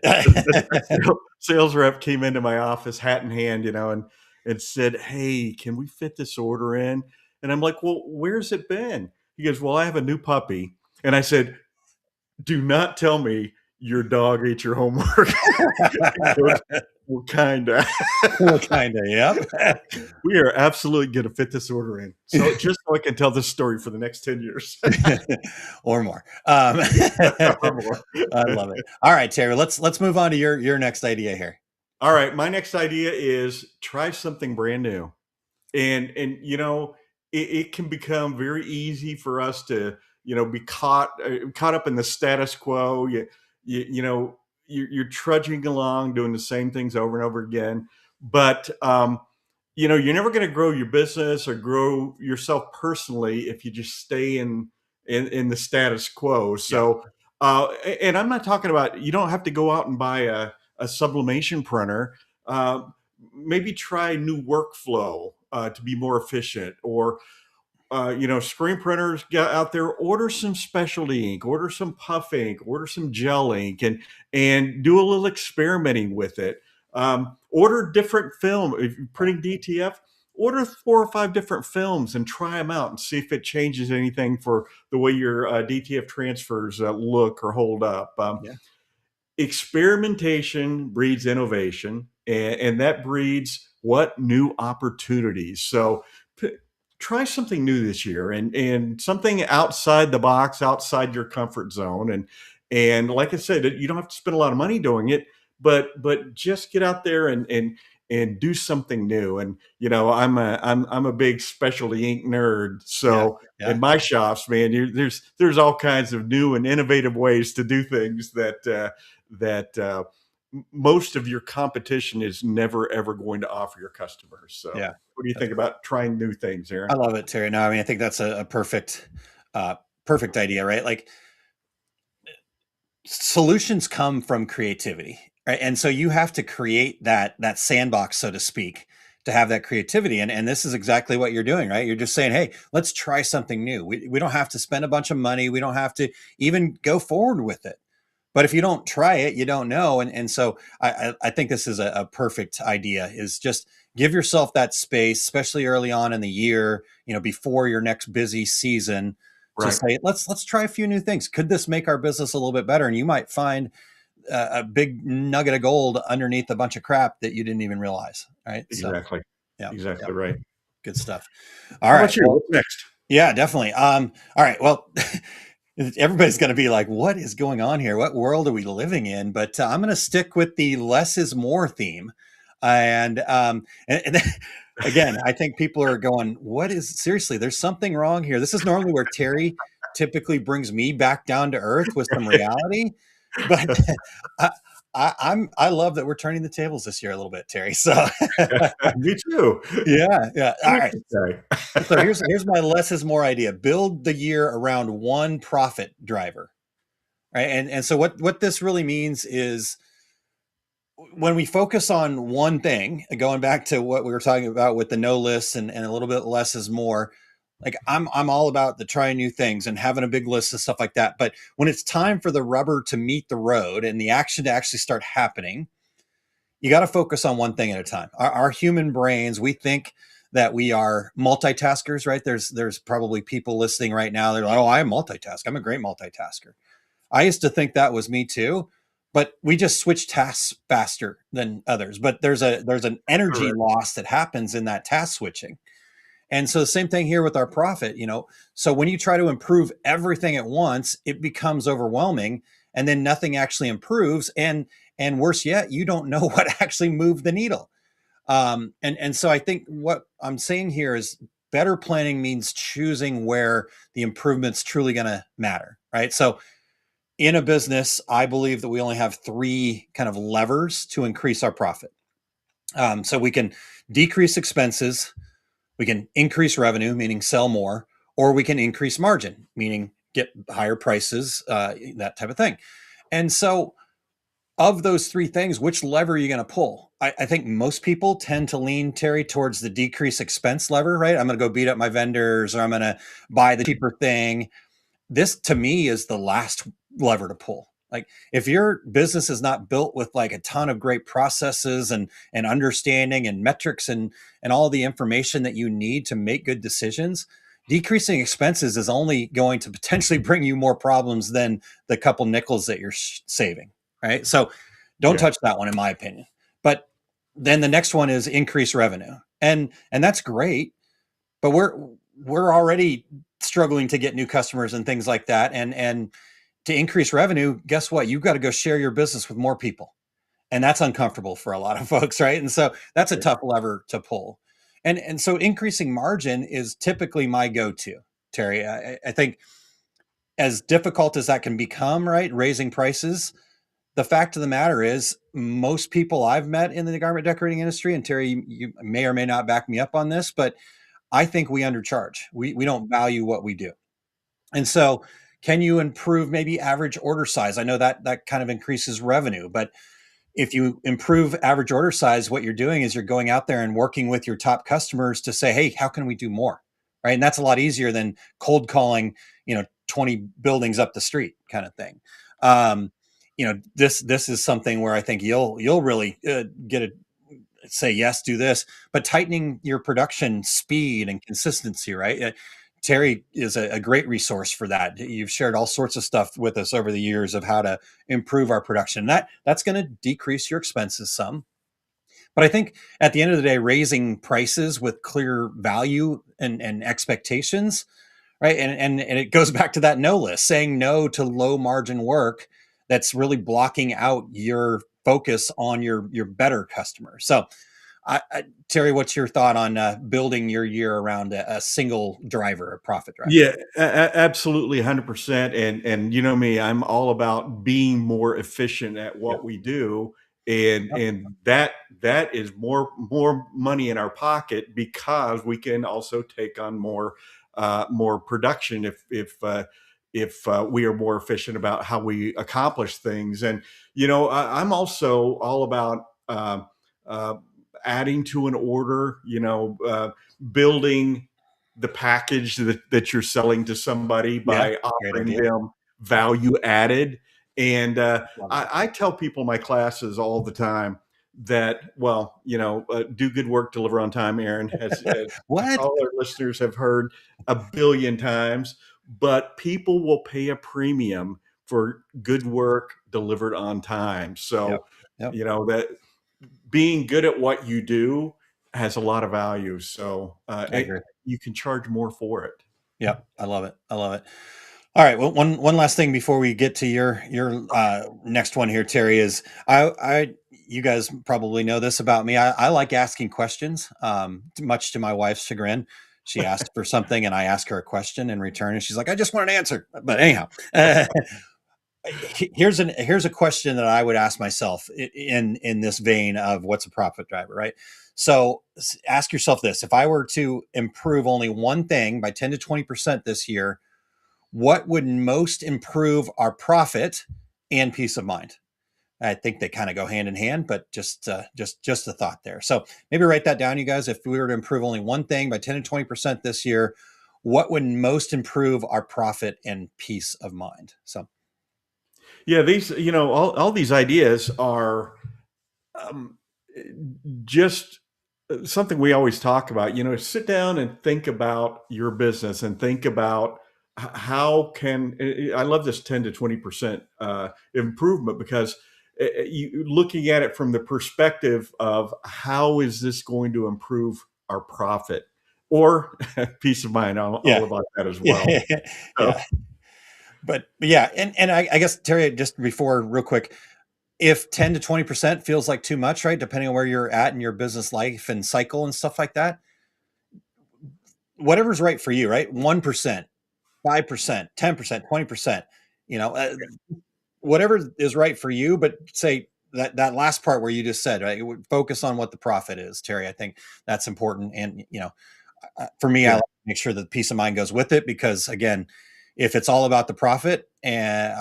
Sales rep came into my office, hat in hand, and said, "Hey, can we fit this order in?" And I'm like, "Well, where's it been?" He goes, "Well, I have a new puppy." And I said, "Do not tell me your dog ate your homework." He goes, "Well, kinda." well, kind of, yep. We are absolutely going to fit this order in. So just so I can tell this story for the next 10 years. or more. Or more. I love it. All right, Terry, let's move on to your next idea here. All right, my next idea is try something brand new. And it can become very easy for us to, be caught up in the status quo. You're trudging along doing the same things over and over again. But you're never going to grow your business or grow yourself personally if you just stay in the status quo. So, and I'm not talking about, you don't have to go out and buy a sublimation printer. Uh, Maybe try new workflow to be more efficient, or screen printers get out there, order some specialty ink, order some puff ink, order some gel ink, and do a little experimenting with it. Order different film. If you're printing DTF, order 4 or 5 different films and try them out and see if it changes anything for the way your DTF transfers look or hold up. Yeah. Experimentation breeds innovation, and that breeds what? New opportunities. So try something new this year, and something outside the box, outside your comfort zone. And like I said, you don't have to spend a lot of money doing it, but just get out there and do something new. And I'm a big specialty ink nerd, so Yeah. in my shops, man, there's all kinds of new and innovative ways to do things that most of your competition is never ever going to offer your customers. So, Yeah. what do you think about trying new things, Aaron? I love it, Terry. No, I mean, I think that's a perfect idea, right? Like, solutions come from creativity, right? And so you have to create that sandbox, so to speak, to have that creativity. And this is exactly what you're doing, right? You're just saying, hey, let's try something new. We don't have to spend a bunch of money. We don't have to even go forward with it. But if you don't try it, you don't know. And so I think this is a perfect idea, is just give yourself that space, especially early on in the year, before your next busy season, to Right. say, let's try a few new things. Could this make our business a little bit better? And you might find a big nugget of gold underneath a bunch of crap that you didn't even realize. Right. Exactly. So, Exactly yeah, right. good stuff. All How right. about you? Well, What's next? yeah, definitely. All right. Well, everybody's going to be like, what is going on here? What world are we living in? But I'm going to stick with the less is more theme. And again, I think people are going, what is, seriously, there's something wrong here. This is normally where Terry typically brings me back down to earth with some reality. But I love that we're turning the tables this year a little bit, Terry. So Me too. yeah. All right. Okay. So here's my less is more idea. Build the year around one profit driver. Right. And so what this really means is, when we focus on one thing, going back to what we were talking about with the no lists and a little bit less is more, like I'm all about the trying new things and having a big list and stuff like that. But when it's time for the rubber to meet the road and the action to actually start happening, you got to focus on one thing at a time. Our human brains, we think that we are multitaskers, right? There's probably people listening right now. They're like, oh, I multitask. I'm a great multitasker. I used to think that was me too, but we just switch tasks faster than others. But there's an energy Correct. loss that happens in that task switching. And so the same thing here with our profit, So when you try to improve everything at once, it becomes overwhelming, and then nothing actually improves. And worse yet, you don't know what actually moved the needle. And so I think what I'm saying here is, better planning means choosing where the improvement's truly going to matter, right? So in a business, I believe that we only have 3 kind of levers to increase our profit. So we can decrease expenses, we can increase revenue, meaning sell more, or we can increase margin, meaning get higher prices, that type of thing. And so of those three things, which lever are you going to pull? I think most people tend to lean, Terry, towards the decrease expense lever, right? I'm going to go beat up my vendors, or I'm going to buy the cheaper thing. This to me is the last lever to pull. Like, if your business is not built with like a ton of great processes and understanding and metrics and all the information that you need to make good decisions, decreasing expenses is only going to potentially bring you more problems than the couple nickels that you're saving, right? So don't touch that one, in my opinion. But then the next one is increase revenue, and that's great, but we're already struggling to get new customers and things like that. And to increase revenue, guess what? You've got to go share your business with more people. And that's uncomfortable for a lot of folks, right? And so that's a tough lever to pull. And so increasing margin is typically my go-to, Terry. I think as difficult as that can become, right? Raising prices, the fact of the matter is most people I've met in the garment decorating industry, and Terry, you may or may not back me up on this, but I think we undercharge. We don't value what we do. And so can you improve maybe average order size? I know that kind of increases revenue, but if you improve average order size, what you're doing is you're going out there and working with your top customers to say, hey, how can we do more? Right. And that's a lot easier than cold calling, 20 buildings up the street kind of thing. This is something where I think you'll really get a say yes, do this, but tightening your production speed and consistency, right? Terry is a great resource for that. You've shared all sorts of stuff with us over the years of how to improve our production. That's going to decrease your expenses some. But I think at the end of the day, raising prices with clear value and expectations, right? And it goes back to that no list, saying no to low margin work that's really blocking out your focus on your better customer. So Terry, what's your thought on building your year around a single driver, a profit driver? Yeah, absolutely, 100%. And you know me, I'm all about being more efficient at what we do, and that is more money in our pocket because we can also take on more production if we are more efficient about how we accomplish things. And I'm also all about uh, adding to an order. Building the package that you're selling to somebody by offering them value added. And I tell people in my classes all the time that, well, do good work, deliver on time, Aaron, as What? all our listeners have heard a billion times, but people will pay a premium for good work delivered on time. So, Yep. that being good at what you do has a lot of value. So I agree. you can charge more for it. Yep. I love it. All right. Well, one last thing before we get to your next one here, Terry, is you guys probably know this about me. I like asking questions, much to my wife's chagrin. She asked for something and I ask her a question in return and she's like, I just want an answer. But anyhow, here's a question that I would ask myself in this vein of what's a profit driver, right? So ask yourself this: if I were to improve only one thing by 10 to 20% this year, what would most improve our profit and peace of mind? I think they kind of go hand in hand, but just a thought there. So maybe write that down, you guys. If we were to improve only one thing by 10 to 20% this year, what would most improve our profit and peace of mind? So. Yeah, these, all these ideas are just something we always talk about. Sit down and think about your business and think about how can I love this 10 to 20% improvement, because you looking at it from the perspective of how is this going to improve our profit or peace of mind. All about that as well. Yeah. But yeah, and I guess, Terry, just before, real quick, if 10 to 20% feels like too much, right, depending on where you're at in your business life and cycle and stuff like that, whatever's right for you, right? 1%, 5%, 10%, 20%, whatever is right for you. But say that last part where you just said, right, it would focus on what the profit is, Terry. I think that's important. And, for me, I like to make sure that peace of mind goes with it, because again, if it's all about the profit and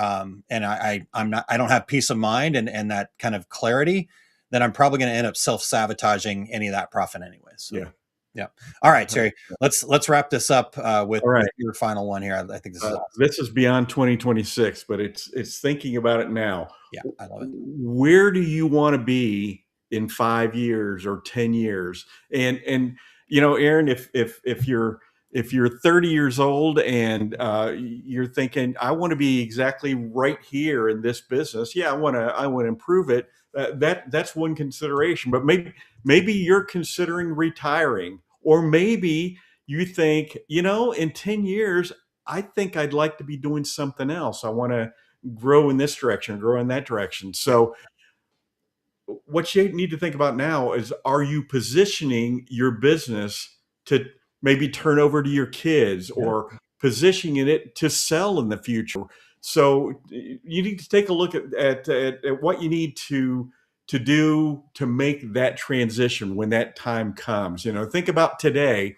I don't have peace of mind and that kind of clarity, then I'm probably going to end up self-sabotaging any of that profit anyway. So Yeah. yeah. All right, Terry, let's wrap this up with, All right. with your final one here. I think this is awesome. This is beyond 2026, but it's thinking about it now. Yeah, I love it. Where do you want to be in 5 years or 10 years? And Aaron, if you're 30 years old and you're thinking, I want to be exactly right here in this business. Yeah, I want to improve it. That's one consideration. But maybe you're considering retiring, or maybe you think, in 10 years, I think I'd like to be doing something else. I want to grow in this direction, grow in that direction. So what you need to think about now is, are you positioning your business to maybe turn over to your kids, or positioning it to sell in the future? So you need to take a look at what you need to do to make that transition when that time comes. Think about today.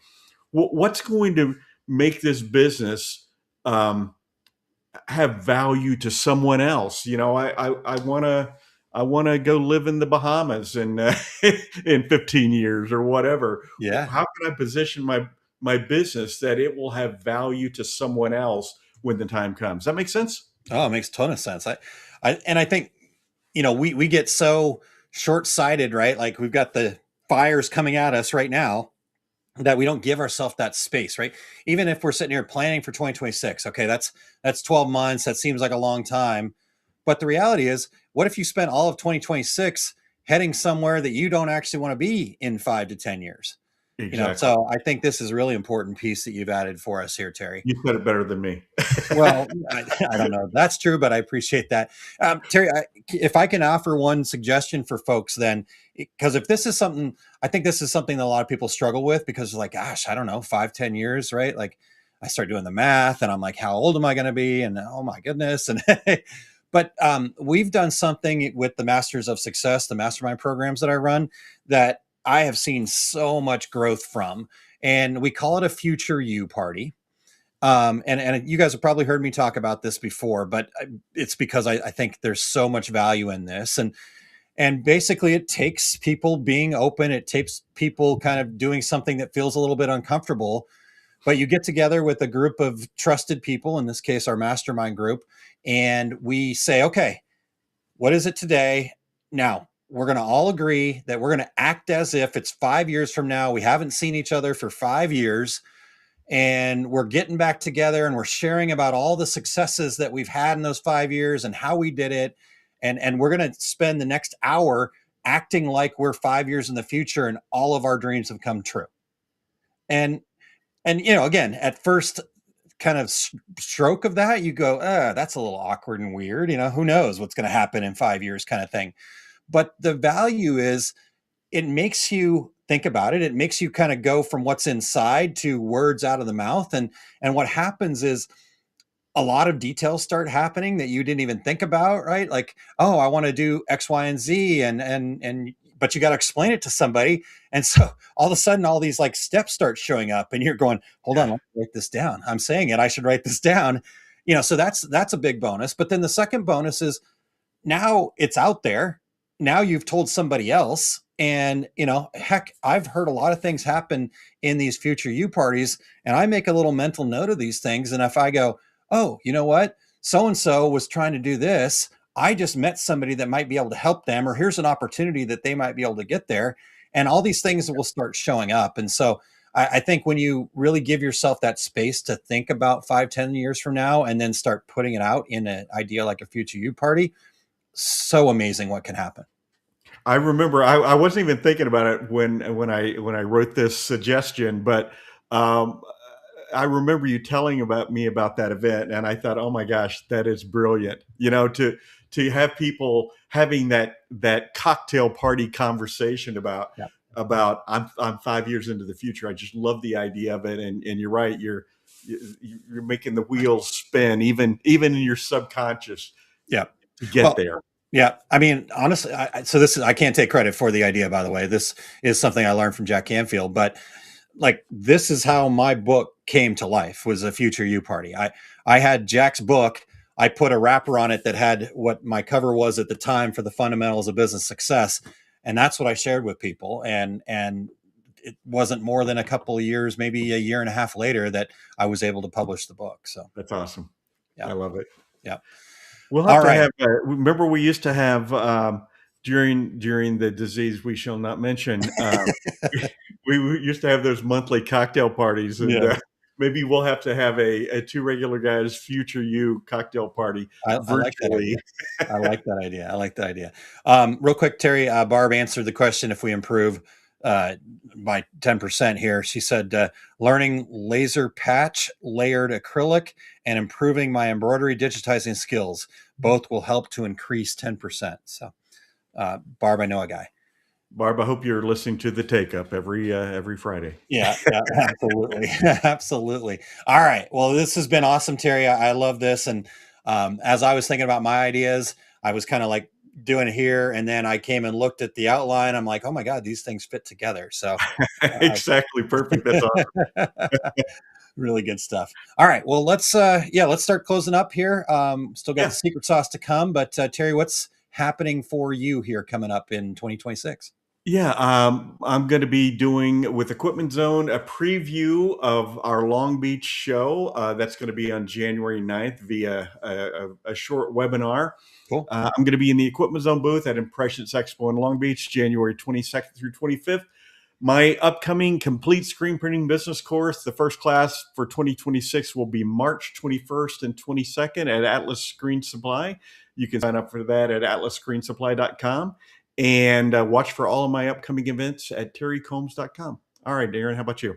What's going to make this business have value to someone else? I want to go live in the Bahamas in in 15 years or whatever. Yeah. How can I position my business that it will have value to someone else when the time comes? That makes sense? Oh, it makes a ton of sense. I think, we get so short-sighted, right? Like we've got the fires coming at us right now that we don't give ourselves that space, right? Even if we're sitting here planning for 2026, okay, that's 12 months. That seems like a long time. But the reality is, what if you spent all of 2026 heading somewhere that you don't actually want to be in 5 to 10 years? Exactly. So I think this is a really important piece that you've added for us here, Terry. You said it better than me. Well, I don't know if that's true, but I appreciate that. Terry, if I can offer one suggestion for folks, then, because if this is something, I think this is something that a lot of people struggle with, because like, gosh, I don't know, 5, 10 years, right? Like I start doing the math and I'm like, how old am I going to be? And oh my goodness. And but we've done something with the Masters of Success, the mastermind programs that I run, that I have seen so much growth from, and we call it a future you party. And you guys have probably heard me talk about this before, but it's because I think there's so much value in this. And basically it takes people being open. It takes people kind of doing something that feels a little bit uncomfortable, but you get together with a group of trusted people, in this case, our mastermind group, and we say, okay, what is it today? Now, we're going to all agree that we're going to act as if it's 5 years from now. We haven't seen each other for 5 years, and we're getting back together and we're sharing about all the successes that we've had in those 5 years and how we did it. And we're going to spend the next hour acting like we're 5 years in the future and all of our dreams have come true. And again, at first kind of stroke of that, you go, that's a little awkward and weird. Who knows what's going to happen in 5 years, kind of thing. But the value is, it makes you think about it. It makes you kind of go from what's inside to words out of the mouth. And what happens is a lot of details start happening that you didn't even think about, right? Like, oh, I want to do X, Y, and Z. But you got to explain it to somebody. And so all of a sudden, all these like steps start showing up and you're going, hold on, let me write this down. I'm saying it, I should write this down. So that's a big bonus. But then the second bonus is, now it's out there. Now you've told somebody else. And, heck, I've heard a lot of things happen in these future you parties, and I make a little mental note of these things. And if I go, oh, you know what? So-and-so was trying to do this. I just met somebody that might be able to help them, or here's an opportunity that they might be able to get there. And all these things will start showing up. And so I think when you really give yourself that space to think about 5, 10 years from now, and then start putting it out in an idea like a future you party, so amazing what can happen. I remember I wasn't even thinking about it when I wrote this suggestion, but I remember you telling me about that event, and I thought, oh my gosh, that is brilliant. To have people having that cocktail party conversation about I'm 5 years into the future. I just love the idea of it, and you're right. You're making the wheels spin, even in your subconscious. Yeah, to get there. Yeah. I mean, honestly, I can't take credit for the idea, by the way. This is something I learned from Jack Canfield, but like, this is how my book came to life, was a future you party. I had Jack's book. I put a wrapper on it that had what my cover was at the time for the fundamentals of business success. And that's what I shared with people. And it wasn't more than a couple of years, maybe a year and a half later, that I was able to publish the book. So That's awesome. yeah. I love it. Yeah. We'll have All to right. have. Remember, we used to have during the disease we shall not mention. We used to have those monthly cocktail parties, and Yeah. maybe we'll have to have a two regular guys future you cocktail party I like that virtually. idea. I like that idea. I like that idea. Real quick, Terry, Barb answered the question if we improve by 10% here. She said, learning laser patch, layered acrylic, and improving my embroidery digitizing skills. Both will help to increase 10%. So, Barb, I know a guy. Barb, I hope you're listening to the Take Up every Friday. Yeah, absolutely. Absolutely. All right. Well, this has been awesome, Terry. I love this. And as I was thinking about my ideas, I was kind of like doing it here. And then I came and looked at the outline. I'm like, oh my God, these things fit together. So Exactly. Perfect. That's awesome. really good stuff. All right. Well, let's start closing up here. Still got Yeah. the secret sauce to come, but Terry, what's happening for you here coming up in 2026? Yeah, I'm going to be doing with Equipment Zone a preview of our Long Beach show. That's going to be on January 9th via a short webinar. Cool. I'm going to be in the Equipment Zone booth at Impressions Expo in Long Beach, January 22nd through 25th. My upcoming complete screen printing business course, the first class for 2026, will be March 21st and 22nd at Atlas Screen Supply. You can sign up for that at atlasscreensupply.com. And watch for all of my upcoming events at terrycombs.com. All right, Darren, how about you?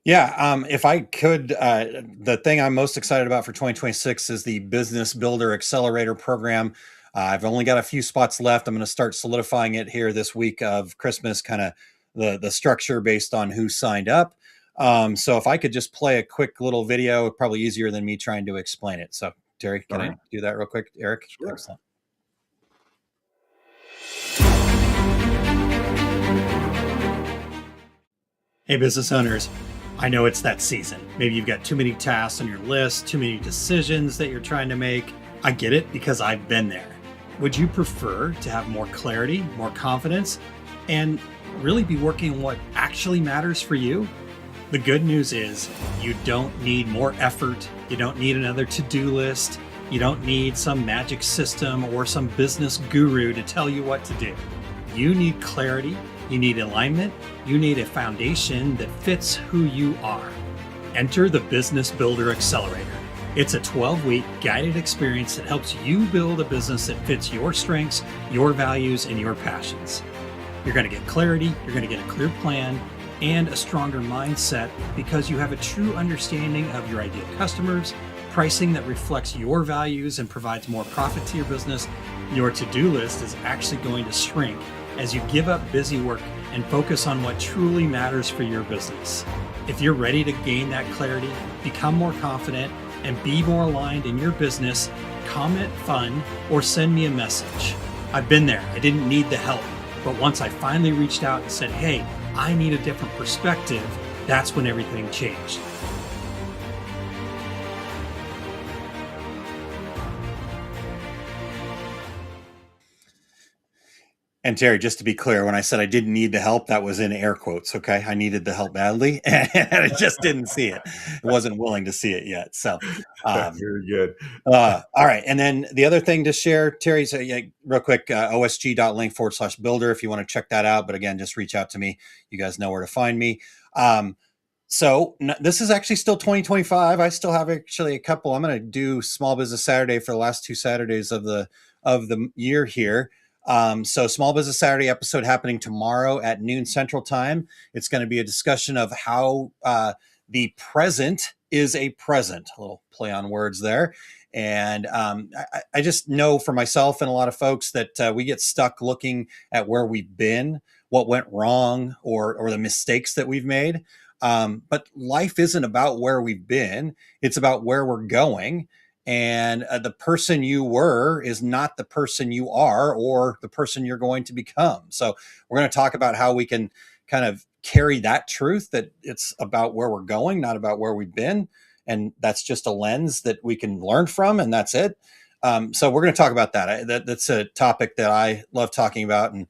Yeah, if I could, the thing I'm most excited about for 2026 is the Business Builder Accelerator Program. I've only got a few spots left. I'm going to start solidifying it here this week of Christmas, kind of the structure based on who signed up. So if I could just play a quick little video, probably easier than me trying to explain it. So Terry, can I do that real quick? Eric? Sure. Excellent. Hey, business owners. I know it's that season. Maybe you've got too many tasks on your list, too many decisions that you're trying to make. I get it because I've been there. Would you prefer to have more clarity, more confidence, and really be working on what actually matters for you? The good news is you don't need more effort. You don't need another to-do list. You don't need some magic system or some business guru to tell you what to do. You need clarity. You need alignment. You need a foundation that fits who you are. Enter the Business Builder Accelerator. It's a 12-week guided experience that helps you build a business that fits your strengths, your values, and your passions. You're going to get clarity, you're going to get a clear plan, and a stronger mindset because you have a true understanding of your ideal customers, pricing that reflects your values and provides more profit to your business. Your to-do list is actually going to shrink as you give up busy work and focus on what truly matters for your business. If you're ready to gain that clarity, become more confident, and be more aligned in your business, comment fun or send me a message. I've been there. I didn't need the help. But once I finally reached out and said, hey, I need a different perspective, that's when everything changed. And Terry, just to be clear, when I said I didn't need the help, that was in air quotes. Okay. I needed the help badly and I just didn't see it. I wasn't willing to see it yet. So, very good. All right. And then the other thing to share, Terry, so yeah, real quick, osg.link/builder if you want to check that out. But again, just reach out to me. You guys know where to find me. This is actually still 2025. I still have actually a couple. I'm going to do Small Business Saturday for the last 2 Saturdays of the year here. So Small Business Saturday episode happening tomorrow at noon Central Time. It's going to be a discussion of how the present is a present. A little play on words there. And I just know for myself and a lot of folks that we get stuck looking at where we've been, what went wrong, or the mistakes that we've made. But life isn't about where we've been. It's about where we're going. And the person you were is not the person you are or the person you're going to become. So we're going to talk about how we can kind of carry that truth that it's about where we're going, not about where we've been, and that's just a lens that we can learn from, and that's it. So we're going to talk about that. That's a topic that I love talking about. And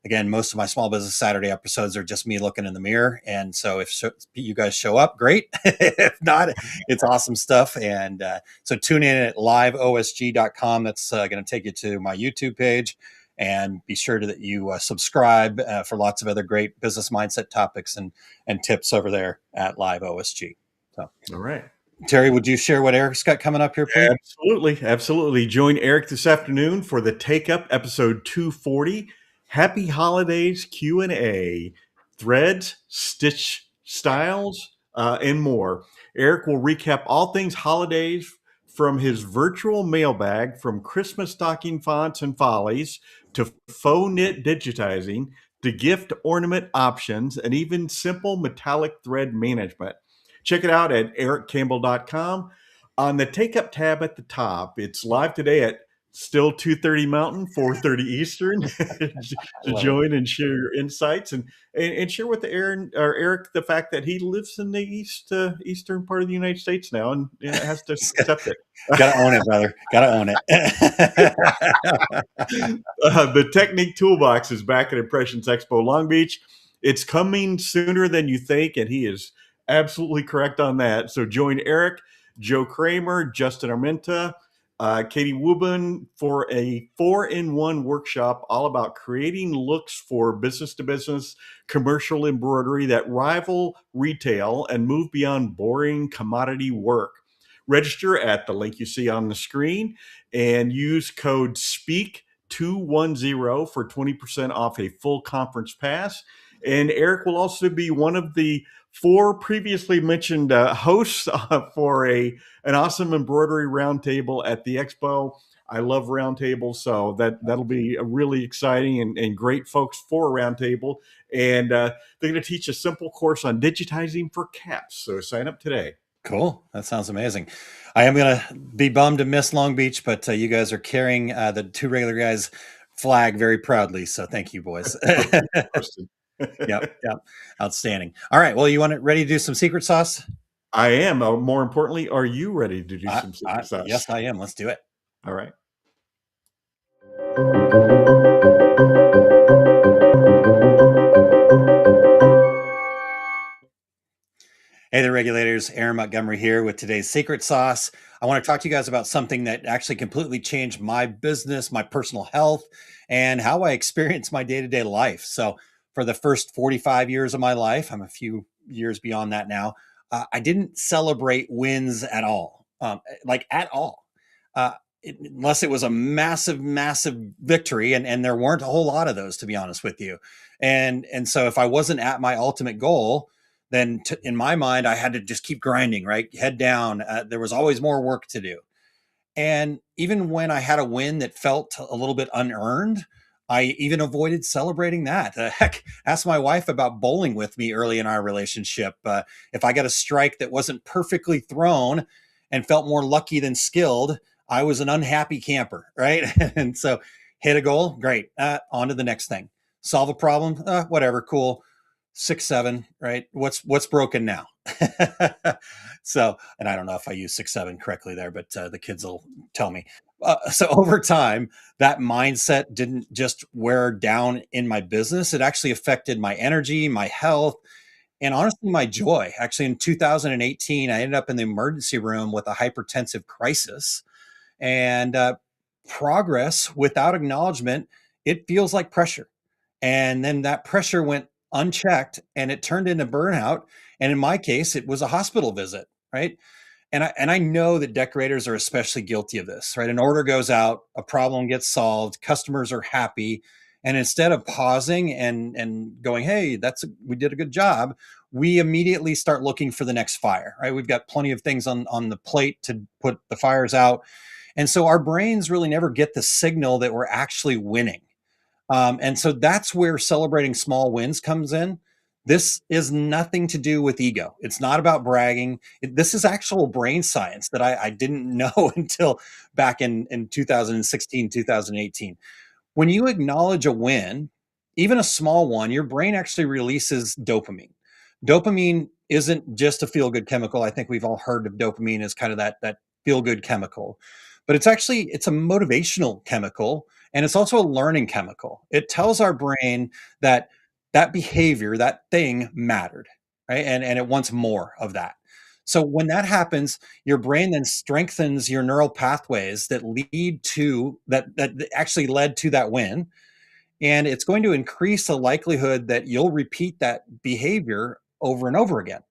again, most of my Small Business Saturday episodes are just me looking in the mirror. And so if you guys show up, great. If not, it's awesome stuff. And so tune in at liveosg.com. That's going to take you to my YouTube page. And be sure that you subscribe for lots of other great business mindset topics and tips over there at Live OSG. So, All right. Terry, would you share what Eric's got coming up here, please? Absolutely. Join Eric this afternoon for the Take Up episode 240. Happy Holidays Q&A, threads, stitch styles, and more. Eric will recap all things holidays from his virtual mailbag, from Christmas stocking fonts and follies to faux knit digitizing to gift ornament options and even simple metallic thread management. Check it out at ericcampbell.com. On the Take Up tab at the top, it's live today at still 2:30 Mountain, 4:30 Eastern to join and share your insights and share with Aaron or Eric the fact that he lives in the eastern part of the United States now and has to accept it. Gotta own it, brother. Gotta own it. The Technique Toolbox is back at Impressions Expo Long Beach. It's coming sooner than you think, and he is absolutely correct on that. So join Eric, Joe Kramer, Justin Armenta, Katie Wubin for a 4-in-1 workshop all about creating looks for business-to-business commercial embroidery that rival retail and move beyond boring commodity work. Register at the link you see on the screen and use code SPEAK210 for 20% off a full conference pass. And Eric will also be one of the 4 previously mentioned hosts for an awesome embroidery roundtable at the expo. I love roundtables, so that'll be a really exciting and great folks for a roundtable. And they're going to teach a simple course on digitizing for caps. So sign up today. Cool. That sounds amazing. I am going to be bummed to miss Long Beach, but you guys are carrying the 2 regular guys flag very proudly. So thank you, boys. Yep. Outstanding. All right. Well, you ready to do some secret sauce? I am. More importantly, are you ready to do some secret sauce? Yes, I am. Let's do it. All right. Hey there, regulators. Aaron Montgomery here with today's secret sauce. I want to talk to you guys about something that actually completely changed my business, my personal health, and how I experience my day-to-day life. So for the first 45 years of my life, I'm a few years beyond that now, I didn't celebrate wins at all, at all. Unless it was a massive, massive victory, and there weren't a whole lot of those, to be honest with you. And so if I wasn't at my ultimate goal, then in my mind, I had to just keep grinding, right? Head down. There was always more work to do. And even when I had a win that felt a little bit unearned, I even avoided celebrating that. Heck, ask my wife about bowling with me early in our relationship. If I got a strike that wasn't perfectly thrown and felt more lucky than skilled, I was an unhappy camper, right? And so hit a goal, great. On to the next thing. Solve a problem, whatever, cool. 6, 7, right? What's broken now? So, and I don't know if I use 6, 7 correctly there, but the kids will tell me. So over time, that mindset didn't just wear down in my business. It actually affected my energy, my health, and honestly, my joy. Actually, in 2018, I ended up in the emergency room with a hypertensive crisis. And progress without acknowledgement, it feels like pressure. And then that pressure went unchecked and it turned into burnout. And in my case, it was a hospital visit, right? And I know that decorators are especially guilty of this, right? An order goes out, a problem gets solved, customers are happy. And instead of pausing and going, hey, we did a good job, we immediately start looking for the next fire, right? We've got plenty of things on the plate to put the fires out. And so our brains really never get the signal that we're actually winning. And so that's where celebrating small wins comes in. This is nothing to do with ego. It's not about bragging. This is actual brain science that I didn't know until back in 2016, 2018. When you acknowledge a win, even a small one, your brain actually releases dopamine. Dopamine isn't just a feel good chemical. I think we've all heard of dopamine as kind of that feel good chemical, but it's a motivational chemical, and it's also a learning chemical. It tells our brain that that behavior, that thing mattered, right? And it wants more of that. So when that happens, your brain then strengthens your neural pathways that lead to that actually led to that win, and it's going to increase the likelihood that you'll repeat that behavior over and over again.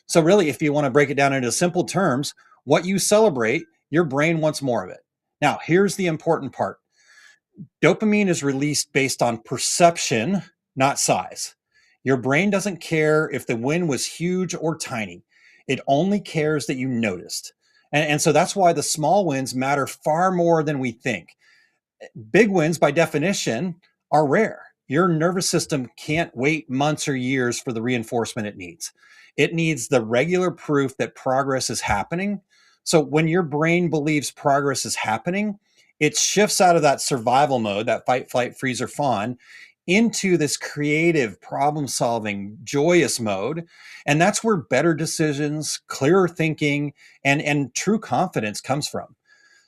So really, if you want to break it down into simple terms, what you celebrate, your brain wants more of it. Now, here's the important part. Dopamine is released based on perception, not size. Your brain doesn't care if the win was huge or tiny. It only cares that you noticed. And so that's why the small wins matter far more than we think. Big wins, by definition, are rare. Your nervous system can't wait months or years for the reinforcement it needs. It needs the regular proof that progress is happening. So when your brain believes progress is happening, it shifts out of that survival mode, that fight, flight, freeze, or fawn, into this creative, problem solving, joyous mode. And that's where better decisions, clearer thinking, and true confidence comes from.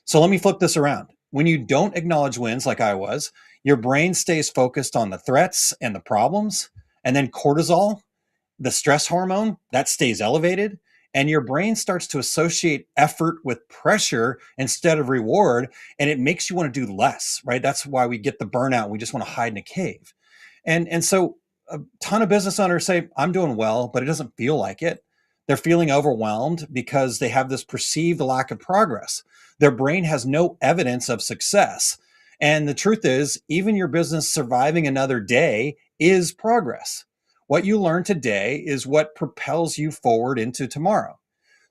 So let me flip this around. When you don't acknowledge wins like I was, your brain stays focused on the threats and the problems. And then cortisol, the stress hormone, that stays elevated. And your brain starts to associate effort with pressure instead of reward. And it makes you want to do less, right? That's why we get the burnout. We just want to hide in a cave. And so a ton of business owners say, I'm doing well, but it doesn't feel like it. They're feeling overwhelmed because they have this perceived lack of progress. Their brain has no evidence of success. And the truth is, even your business surviving another day is progress. What you learn today is what propels you forward into tomorrow.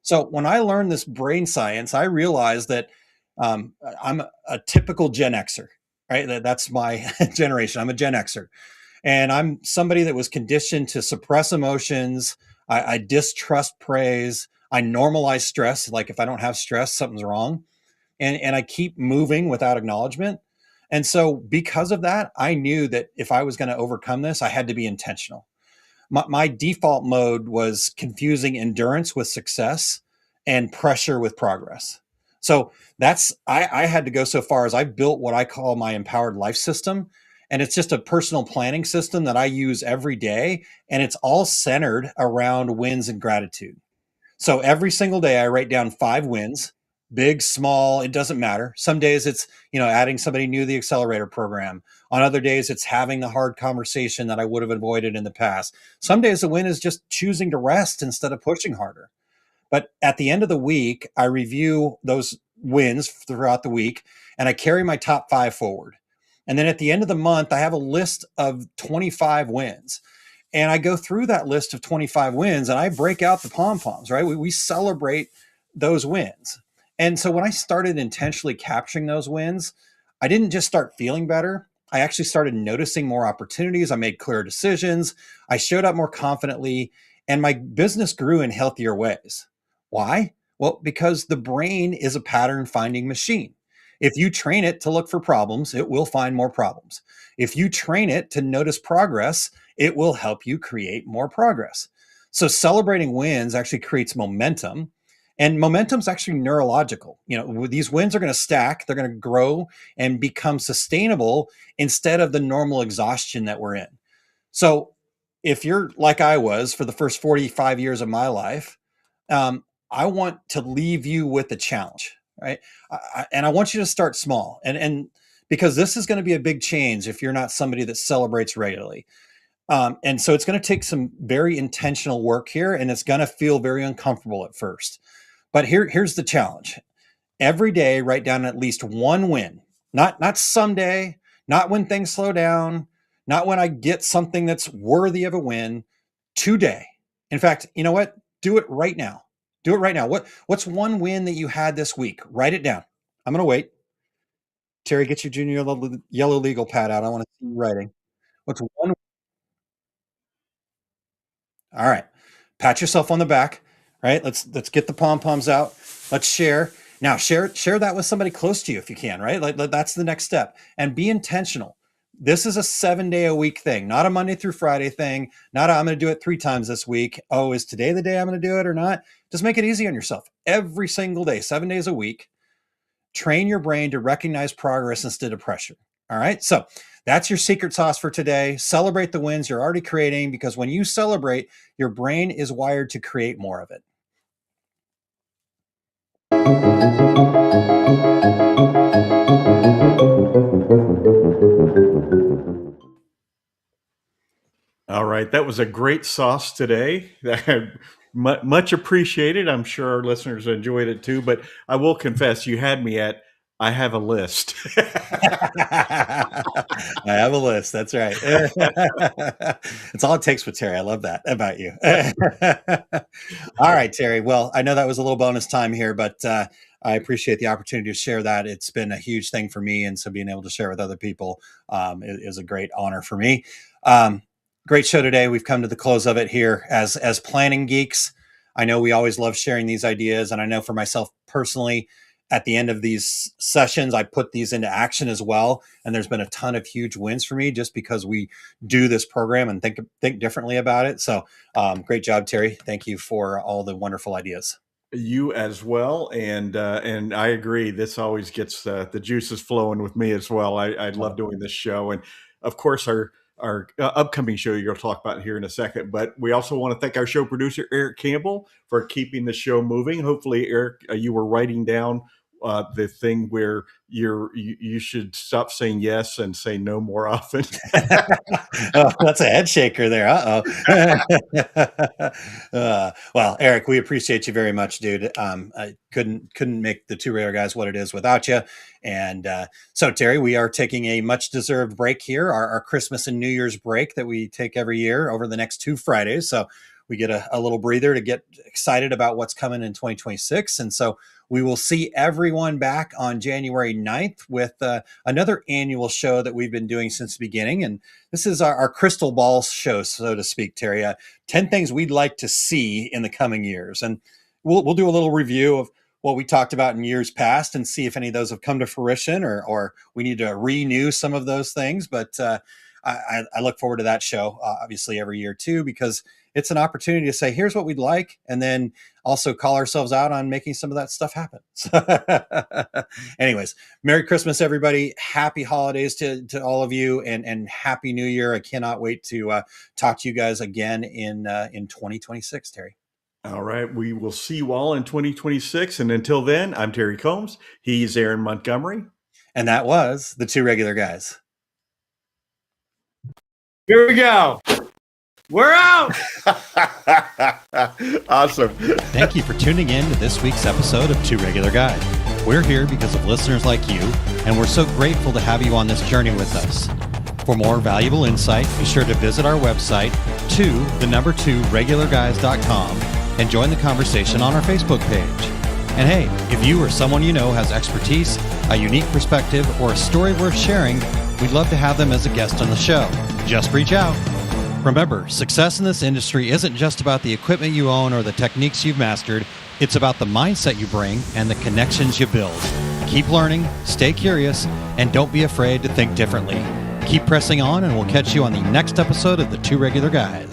So when I learned this brain science, I realized that I'm a typical Gen Xer, right? That's my generation. I'm a Gen Xer. And I'm somebody that was conditioned to suppress emotions. I distrust praise. I normalize stress. Like if I don't have stress, something's wrong. And I keep moving without acknowledgement. And so because of that, I knew that if I was going to overcome this, I had to be intentional. My default mode was confusing endurance with success and pressure with progress. So I had to go so far as I built what I call my empowered life system. And it's just a personal planning system that I use every day. And it's all centered around wins and gratitude. So every single day I write down 5 wins, big, small, it doesn't matter. Some days it's, adding somebody new to the accelerator program. On other days, it's having the hard conversation that I would have avoided in the past. Some days the win is just choosing to rest instead of pushing harder. But at the end of the week, I review those wins throughout the week and I carry my top 5 forward. And then at the end of the month, I have a list of 25 wins. And I go through that list of 25 wins and I break out the pom poms, right? We celebrate those wins. And so when I started intentionally capturing those wins, I didn't just start feeling better. I actually started noticing more opportunities. I made clearer decisions. I showed up more confidently and my business grew in healthier ways. Why? Well, because the brain is a pattern finding machine. If you train it to look for problems, it will find more problems. If you train it to notice progress, it will help you create more progress. So celebrating wins actually creates momentum, and momentum is actually neurological. These wins are going to stack, they're going to grow and become sustainable instead of the normal exhaustion that we're in. So if you're like I was for the first 45 years of my life, I want to leave you with a challenge, right? And I want you to start small, and because this is going to be a big change if you're not somebody that celebrates regularly. And so it's going to take some very intentional work here, and it's going to feel very uncomfortable at first. But here's the challenge. Every day, write down at least one win. Not someday, not when things slow down, not when I get something that's worthy of a win. Today. In fact, you know what? Do it right now. Do it right now. What's one win that you had this week? Write it down. I'm going to wait. Terry, get your junior yellow legal pad out. I want to see you writing. What's one? All right. Pat yourself on the back. Right. Let's get the pom poms out. Let's share. Now share that with somebody close to you if you can. Right. Like that's the next step. And be intentional. This is a 7-day-a-week thing, not a Monday through Friday thing. Not I'm going to do it 3 times this week. Oh, is today the day I'm going to do it or not? Just make it easy on yourself. Every single day, 7 days a week. Train your brain to recognize progress instead of pressure. All right. So that's your secret sauce for today. Celebrate the wins you're already creating, because when you celebrate, your brain is wired to create more of it. All right. That was a great sauce today. Much appreciated. I'm sure our listeners enjoyed it too. But I will confess, you had me at I have a list. I have a list. That's right. It's all it takes with Terry. I love that about you. All right, Terry. Well, I know that was a little bonus time here, but I appreciate the opportunity to share that. It's been a huge thing for me. And so being able to share with other people is a great honor for me. Great show today. We've come to the close of it here as planning geeks. I know we always love sharing these ideas. And I know for myself personally, at the end of these sessions, I put these into action as well. And there's been a ton of huge wins for me just because we do this program and think differently about it. So great job, Terry. Thank you for all the wonderful ideas. You as well, and I agree. This always gets the juices flowing with me as well. I love doing this show, and of course our upcoming show you're going to talk about here in a second. But we also want to thank our show producer Eric Campbell for keeping the show moving. Hopefully, Eric, you were writing down the thing where you should stop saying yes and say no more often. Oh, that's a head shaker there. Well, Eric, we appreciate you very much, dude. I couldn't make the Two Regular Guys what it is without you. And so, Terry, we are taking a much deserved break here, our Christmas and New Year's break that we take every year over the next 2 Fridays. So we get a little breather to get excited about what's coming in 2026. And so we will see everyone back on January 9th with another annual show that we've been doing since the beginning. And this is our crystal ball show, so to speak, Terry. 10 things we'd like to see in the coming years. And we'll do a little review of what we talked about in years past and see if any of those have come to fruition or we need to renew some of those things. But I look forward to that show, obviously, every year, too, because it's an opportunity to say, here's what we'd like, and then also call ourselves out on making some of that stuff happen. So anyways, Merry Christmas, everybody. Happy holidays to all of you, and Happy New Year. I cannot wait to talk to you guys again in 2026, Terry. All right. We will see you all in 2026. And until then, I'm Terry Combs. He's Aaron Montgomery. And that was the Two Regular Guys. Here we go. We're out. Awesome. Thank you for tuning in to this week's episode of Two Regular Guys. We're here because of listeners like you, and we're so grateful to have you on this journey with us. For more valuable insight, be sure to visit our website, 2regularguys.com, and join the conversation on our Facebook page. And hey, if you or someone you know has expertise, a unique perspective, or a story worth sharing, we'd love to have them as a guest on the show. Just reach out. Remember, success in this industry isn't just about the equipment you own or the techniques you've mastered. It's about the mindset you bring and the connections you build. Keep learning, stay curious, and don't be afraid to think differently. Keep pressing on, and we'll catch you on the next episode of the Two Regular Guys.